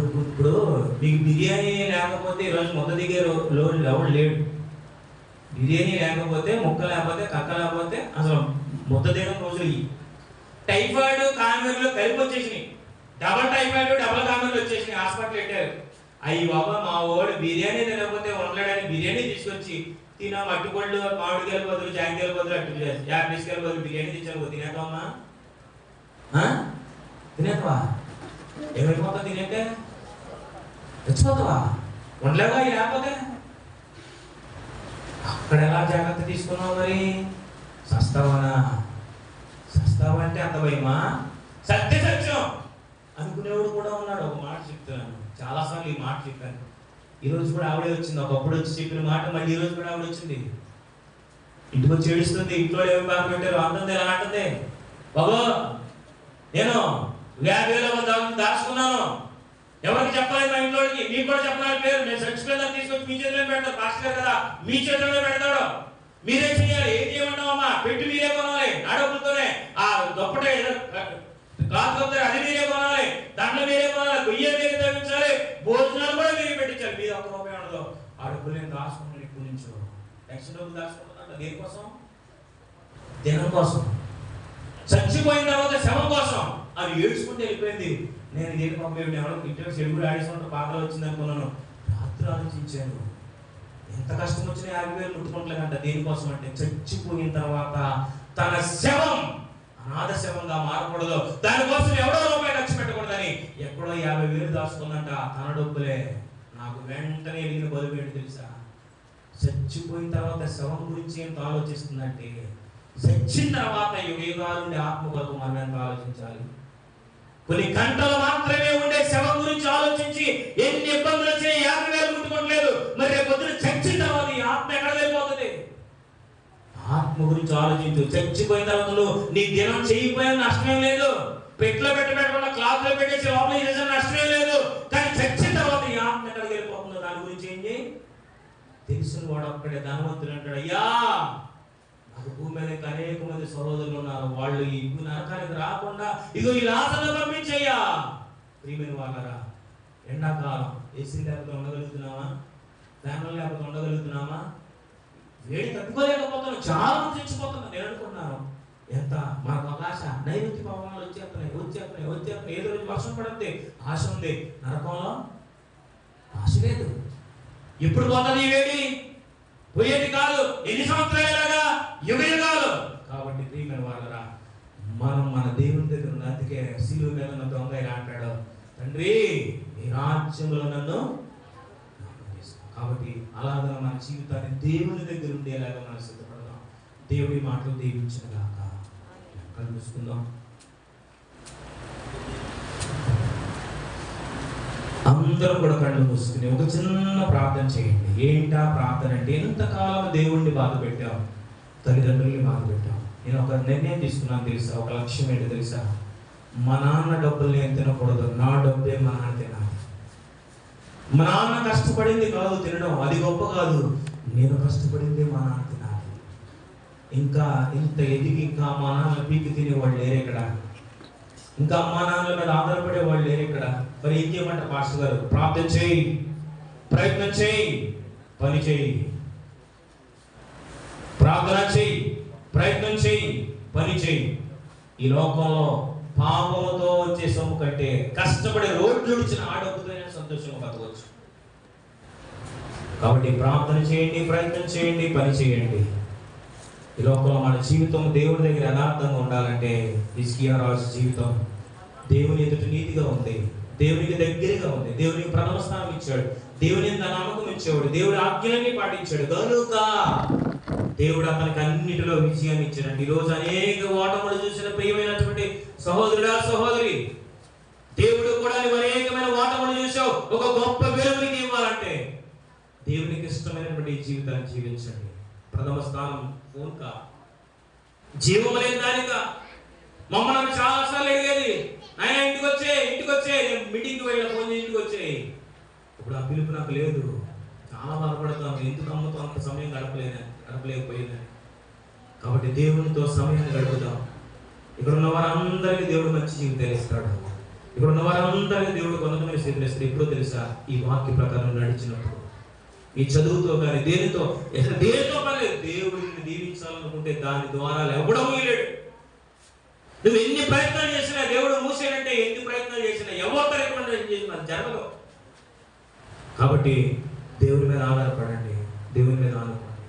ఇప్పుడు మీకు బిర్యానీ లేకపోతే ఈరోజు మొక్క దిగే లోన్ ఎవడు లేడు. బిర్యానీ లేకపోతే, ముక్క లేకపోతే, కక్క లేకపోతే అసలు ముద్ద దిగడం రోజులు. టైఫాయిడ్ కామెర్లు కలిపి వచ్చేసినాయి. డబల్ టైఫాయిడ్ డబల్ కామెర్లు వచ్చేసినాయి. హాస్పిటల్ పెట్టారు. అయ్యి బాబా మా వాడు బిర్యానీ తినకపోతే ఉండలేడని బిర్యానీ తీసుకొచ్చి తిన మట్టిపళ్ళు, మామిడికాయల బదులు, జాంకాయల బదులు, అట్టు యాపిల్స్కాయల బదులు బిర్యానీ తెచ్చాను. తినేద్దామా? తినేద్దావా? ఏమైపోతా? తినేంటే తెచ్చిపోతావా? ఉండలేవా? లేకపోతే అక్కడ ఎలా జాగ్రత్త తీసుకున్నావు మరి? సస్తావనా? సస్తావంటే అంత భయమా? సత్య సత్యం అనుకునేవాడు కూడా ఉన్నాడు. ఒక మాట చెప్తున్నాను, చాలాసార్లు ఈ మాట చెప్పాను. ఈరోజు కూడా ఆవిడే వచ్చింది. ఒకప్పుడు వచ్చి చెప్పిన మాట మళ్ళీ ఈరోజు కూడా ఆవిడ వచ్చింది. ఇంటికి వచ్చి ఏడుస్తుంది. ఇంట్లో ఏమి బాగా పెట్టారు అంటుంది. ఎలా అంటుంది? బాబు నేను 50,000 దాచుకున్నాను, ఎవరికి చెప్పలేదు మా ఇంట్లోకి, మీకు కూడా చెప్పలేదు పేరు. నేను చచ్చిపోయిందని తీసుకొచ్చి మీ చేతిలో పెడతాను. పాస్టర్ కదా, మీ చేతిలో పెడతాడు. మీరే చేయాలి. ఏం చేయమంటావమ్మా? పెట్టి మీరే కొనాలి. నా డబ్బులతోనే ఆ దుప్పటే క్లాత్ అవుతాయి, అది మీరే కొనాలి. దాంట్లో మీరే కొనాలి. గొయ్య మీరే తగ్గించాలి. భోజనాలు కూడా మీరే పెట్టించాలి. మీరు ₹1 ఉండదు. ఆ డబ్బులు నేను దాచుకుంటాను. ఇప్పటి నుంచి ఎక్స్ట్రా డబ్బులు దాచుకుంటున్నా. దేనికోసం? దినం కోసం. చచ్చిపోయిన తర్వాత శవం కోసం. అది ఏడ్చుకుంటే వెళ్ళిపోయింది. నేను దేని పంపేవి ఎవరో ఇంట్లో చెడుగుడు ఆడేసుకుంటే పాటలు వచ్చింది అనుకున్నాను. రాత్రి ఆలోచించాను, ఎంత కష్టం వచ్చినా 50,000 ముట్టుకోవట్లేదంట. దేనికోసం అంటే చచ్చిపోయిన తర్వాత తన శవం అనాథ శవంగా మారకూడదు, దానికోసం ఎవడో రూపాయి ఖర్చు పెట్టకూడదని ఎక్కడో 50,000 దాచుకుందంట. తన డబ్బులే. నాకు వెంటనే ఎదిగిన బదులు ఏంటి తెలుసా? చచ్చిపోయిన తర్వాత శవం గురించి ఎంత ఆలోచిస్తుందంటే, చచ్చిన తర్వాత యుగాల నుండి ఆత్మ కొరకు మనం ఎంత ఆలోచించాలి? కొన్ని గంటలు మాత్రమే ఉండే శవం గురించి ఆలోచించి ఎన్ని ఇబ్బందులు వచ్చినా 50,000 ముట్టుకోవట్లేదు. మరి రేపు పొద్దున చచ్చిన తర్వాత ఈ ఆత్మ ఎక్కడ వెళ్ళిపోతుంది? ఆత్మ గురించి ఆలోచించు. చచ్చిపోయిన తర్వాత నీ దినం చేయకపోయినా నష్టమే లేదు. పెట్లో పెట్టకుండా క్లాత్ లో పెట్టేసి లోపల చేసిన నష్టమే లేదు. కానీ చచ్చిన తర్వాత ఈ ఆత్మ ఎక్కడికి వెళ్ళిపోతుందో దాని గురించి ఏం చేయి? తెలిసిన వాడు ఒక్కడే ధనవంతుడు అంటాడు, అయ్యా నాకు భూమి మీద అనేక మంది సహోదరులు ఉన్నారు, వాళ్ళు ఈ నరకానికి రాకుండా ఇగో ఈ లాజరును పంపించయ్యా. ప్రియమైన వాళ్ళరా, ఎండాకాలం ఏసీ లేకపోతే ఉండగలుగుతున్నామా? ఫ్యాన్లు లేకపోతే ఉండగలుగుతున్నామా? వేడి తట్టుకోలేకపోతున్నాం. చాలా మంది చచ్చిపోతున్నాం. నేను అనుకున్నాను, ఎంత మనకు ఒక ఆశ, నైరుతి పవనాలు వచ్చేస్తున్నాయి. ఏదో రోజు వర్షం పడుతుంది ఆశ ఉంది. నరకంలో ఆశ లేదు. ఎప్పుడు పోతుంది ఈ వేడి? పోయేది కాదు. ఎన్ని సంవత్సరాలుగా యుగాలు. కాబట్టి ప్రియమైన వాళ్ళరా, మనం మన దేవుని దగ్గర ఉన్న, అందుకే శిలువ మీద ఉన్న దొంగ ఇలా అంటాడు, తండ్రి నీ రాజ్యంలో నన్ను. కాబట్టి అలాగా మన జీవితాన్ని దేవుని దగ్గర ఉండేలాగా మనం సిద్ధపడదాం. దేవుడి మాటలు దీవించిన గాక. కళ్ళు మూసుకుందాం. అందరూ కూడా కళ్ళు మూసుకుని ఒక చిన్న ప్రార్థన చేయండి. ఏంటా ప్రార్థన అంటే, ఎంతకాలం దేవుణ్ణి బాధ పెట్టాం, తల్లిదండ్రుల్ని బాధ పెట్టాం. నేను ఒక నిర్ణయం తీసుకున్నాను తెలుసా? ఒక లక్ష్యం ఏంటో తెలుసా? మా నాన్న డబ్బులు నేను తినకూడదు, నా డబ్బే మా నాన్న తినాలి. మా నాన్న కష్టపడింది కాదు తినడం, అది గొప్ప కాదు. నేను కష్టపడింది మా నాన్న తినాలి. ఇంకా ఇంత ఎదిగి ఇంకా మా నాన్న పీకి తినేవాళ్ళు లేరు ఇక్కడ. ఇంకా అమ్మా నాన్నల మీద ఆధారపడే వాళ్ళు లేరు ఇక్కడ. మరి ఏం చేయమంటారు పాస్టర్ గారు? ప్రార్థన చేయి, ప్రయత్నం చేయి, పని చేయి. ప్రార్థన చేయి, ప్రయత్నం చేయి, పని చేయి. ఈ లోకంలో పాపముతో వచ్చే సొమ్ము కంటే కష్టపడి రోడ్లు ఇచ్చిన ఆ డబ్బుతోనే సంతోషంగా బతకవచ్చు. కాబట్టి ప్రార్థన చేయండి, ప్రయత్నం చేయండి, పని చేయండి. ఈ లోకంలో మన జీవితం దేవుడి దగ్గర యథార్థంగా ఉండాలంటే హిజ్కియా రాజు జీవితం దేవుని ఎదుట నీతిగా ఉంది, దేవునికి దగ్గరగా ఉంది, దేవునికి ప్రథమ స్థానం ఇచ్చాడు, దేవుని ఎంత నమ్మకం ఇచ్చేవాడు, దేవుడి ఆజ్ఞలన్నీ పాటించాడు కనుక దేవుడు అతనికి అన్నిటిలో విజయాన్ని ఇచ్చాడు. ఈరోజు అనేక ఓటములు చూసిన ప్రియమైనటువంటి సహోదరుడా, సహోదరి, దేవుడు కూడా నువ్వు అనేకమైన ఓటములు చూసావు. ఒక గొప్ప వెలుగునికి ఇవ్వాలంటే దేవునికి ఇష్టమైనటువంటి జీవితాన్ని జీవించండి. ప్రథమ స్థానం ఫోన్ కా, జీవం లేని దానికా. మమ్మల్ని చాలాసార్లు అడిగేది, ఆయన ఇంటికి వచ్చే మీటింగ్కి వెళ్ళిన ఫోన్ ఇంటికి వచ్చాయి. ఇప్పుడు ఆ పిలుపు నాకు లేదు, చాలా బాధపడతాను, ఎందుకు అమ్మతో అంత సమయం గడపలేకపోయిందని. కాబట్టి దేవునితో సమయాన్ని గడుపుదాం. ఇక్కడ ఉన్న వారందరికీ దేవుడు మంచి జీవితాలు ఇస్తాడు. ఇక్కడ ఉన్న వారందరికీ దేవుడు కొంతమంది స్థితిలో ఇస్తాడు. ఎప్పుడో తెలుసా? ఈ వాక్య ప్రకారం నడిచినప్పుడు. ఈ చదువుతో కానీ దేనితో పర్లేదు, దేవుడిని దీవించాలనుకుంటే దాని ద్వారాలు ఎవడో మూయలేడు. నువ్వు ఎన్ని ప్రయత్నాలు చేసినా దేవుడు మూసాడంటే, ఎన్ని ప్రయత్నాలు చేసినా ఎవరు రికమెండేషన్ చేసినా జరగదు. కాబట్టి దేవుడి మీద ఆధారపడండి, దేవుని మీద ఆధారపడండి.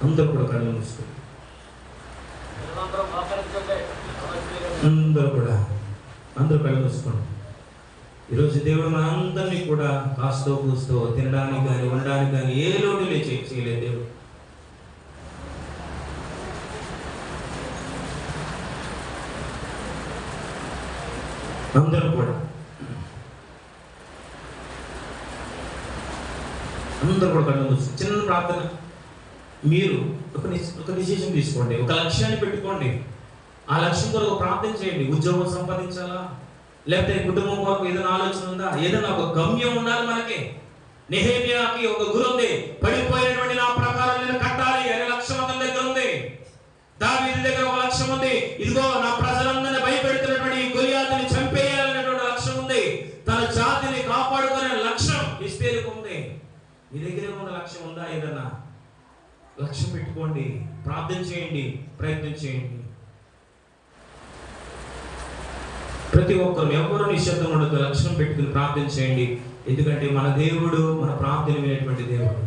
అందరూ కూడా కళ్ళు మూసుకోండి. అందరూ కళ్ళు మూసుకోండి. ఈరోజు దేవుడు మన అందరినీ కూడా కాస్తో కూస్తో తినడానికి కానీ ఉండడానికి కానీ ఏ లోటు చేయలేదు దేవుడు. అందరూ కూడా కళ్ళు మూసి చిన్న ప్రార్థన. మీరు ఒక డిసిషన్ తీసుకోండి, ఒక లక్ష్యాన్ని పెట్టుకోండి. ఆ లక్ష్యం కొరకు ప్రార్థన చేయండి. ఉద్యోగం సంపాదించాలా, లేకపోతే కుటుంబం కొరకు ఏదైనా ఆలోచన ఉందా, ఏదైనా ఒక గమ్యం ఉండాలి మనకి. నెహెమ్యాకి ఒక గురి ఉంది, పడిపోయినటువంటి నా ప్రకారం నేను కట్టాలి అనే లక్ష్యం అతని దగ్గర ఉంది. దావీదు దగ్గర ఒక లక్ష్యం ఉంది, ఇదిగో నా ప్రజలందరినీ భయపెడుతున్నటువంటి గొలియాతుని చంపేయాలనేటువంటి లక్ష్యం ఉంది. తన జాతిని కాపాడుకునే లక్ష్యం ఎస్తేరుకు ఉంది. మీ దగ్గర ఉన్న లక్ష్యం ఉందా? ఏదన్నా లక్ష్యం పెట్టుకోండి, ప్రార్థన చేయండి, ప్రయత్నం చేయండి. ప్రతి ఒక్కరు ఎవరు నిశ్శబ్దం ఉండదు, లక్ష్యం పెట్టుకుని ప్రార్థన చేయండి. ఎందుకంటే మన దేవుడు మన ప్రార్థన వినేటువంటి దేవుడు.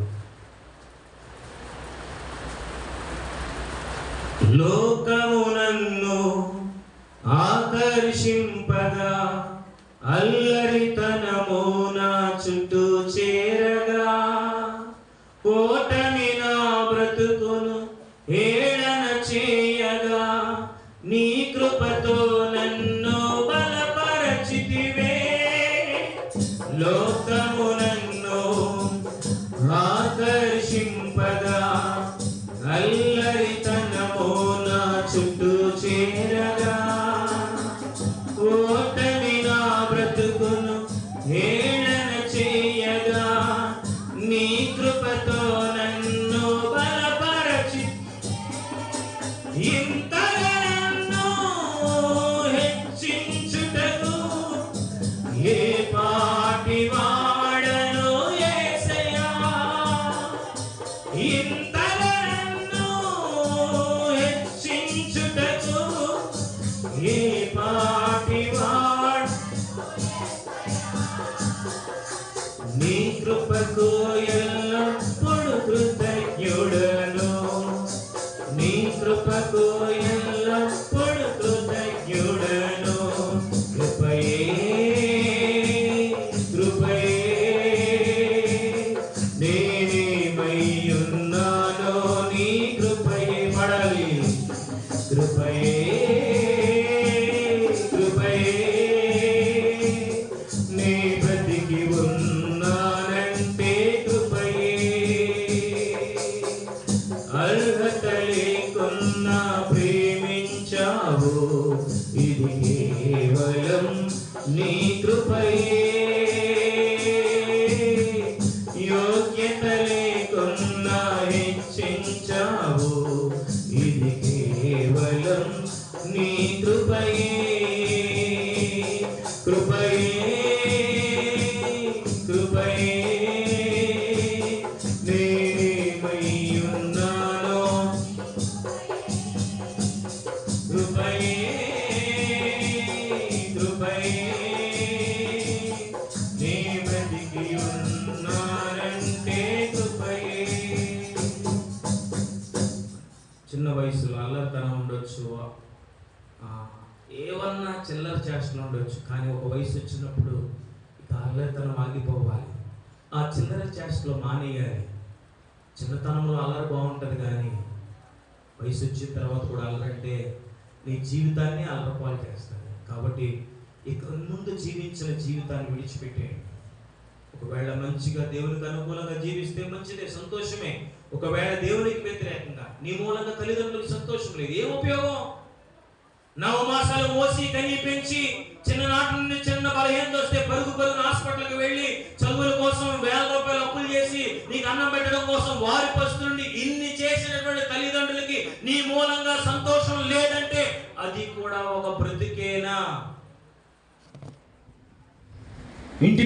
లోకము నన్ను ఆకర్షింపగా, అల్లరితనము నా చుట్టూ చేరగా, ఓటమి నా బ్రతుకును ఏడన చేయగా, నీ కృపతో నన్ను బలపరచితివే. లోకము నన్ను ఆకర్షింపగా, అల్లరితనము నా చుట్టూ చేరగా, ఓటమి నా బ్రతుకును ఏడన చేయగా, నీ కృపతో నన్ను బలపరచి ఇంతగా నన్ను హెచ్చించుటకు ఏ పాటి వాడను యేసయ్యా. ఇంతగా నన్ను హెచ్చించుటకు ఏ పాటి వాడు, నీ కృపకు ఎల్లప్పుడు కృతజ్ఞుడను, నీ కృపకు ఎల్లప్పుడు కృతజ్ఞుడను. కృపయే నేనేమయ్యున్నానో నీ కృపయే. పడాలి. కృపయే నే బ్రతికి ఉన్నానంటే కృపయే. అర్హత లేకున్నా ప్రేమించావు, ఇది కేవలం నీ కృపయే. యోగ్యత లేకున్నా హెచ్చించావు, ఇది కేవలం నీ కృపయే. నేనేమయ్యున్నానో కృపయే. వయసులో అల్లరితనం ఉండొచ్చు, ఏమన్నా చిల్లర చేష్టలు ఉండొచ్చు. కానీ ఒక వయసు వచ్చినప్పుడు ఇక అల్లరితనం ఆగిపోవాలి, ఆ చిల్లర చేష్టలో మానేయాలి. చిన్నతనంలో అల్లరి బాగుంటుంది, కానీ వయసు వచ్చిన తర్వాత కూడా అల్లరంటే నీ జీవితాన్ని అల్లరిపాలు చేస్తుంది. కాబట్టి ఇక ముందు జీవించిన జీవితాన్ని విడిచిపెట్టేయండి. ఒకవేళ మంచిగా దేవునికి అనుకూలంగా జీవిస్తే మంచిదే, సంతోషమే. ఒకవేళ దేవునికి వ్యతిరేకంగా నీ మూలంగా తల్లిదండ్రులకు సంతోషం లేదు, ఏం ఉపయోగం? 9 మాసాలు మోసి కని పెంచి చిన్ననాటి నుండి చిన్న బలహీనత వస్తే పరుగున హాస్పిటల్కి వెళ్ళి చదువుల కోసం వేల రూపాయలు అప్పులు చేసి నీకు అన్నం పెట్టడం కోసం వారి పరిస్థితి నుండి ఇన్ని చేసినటువంటి తల్లిదండ్రులకి నీ మూలంగా సంతోషం లేదంటే అది కూడా ఒక బ్రతికేనా?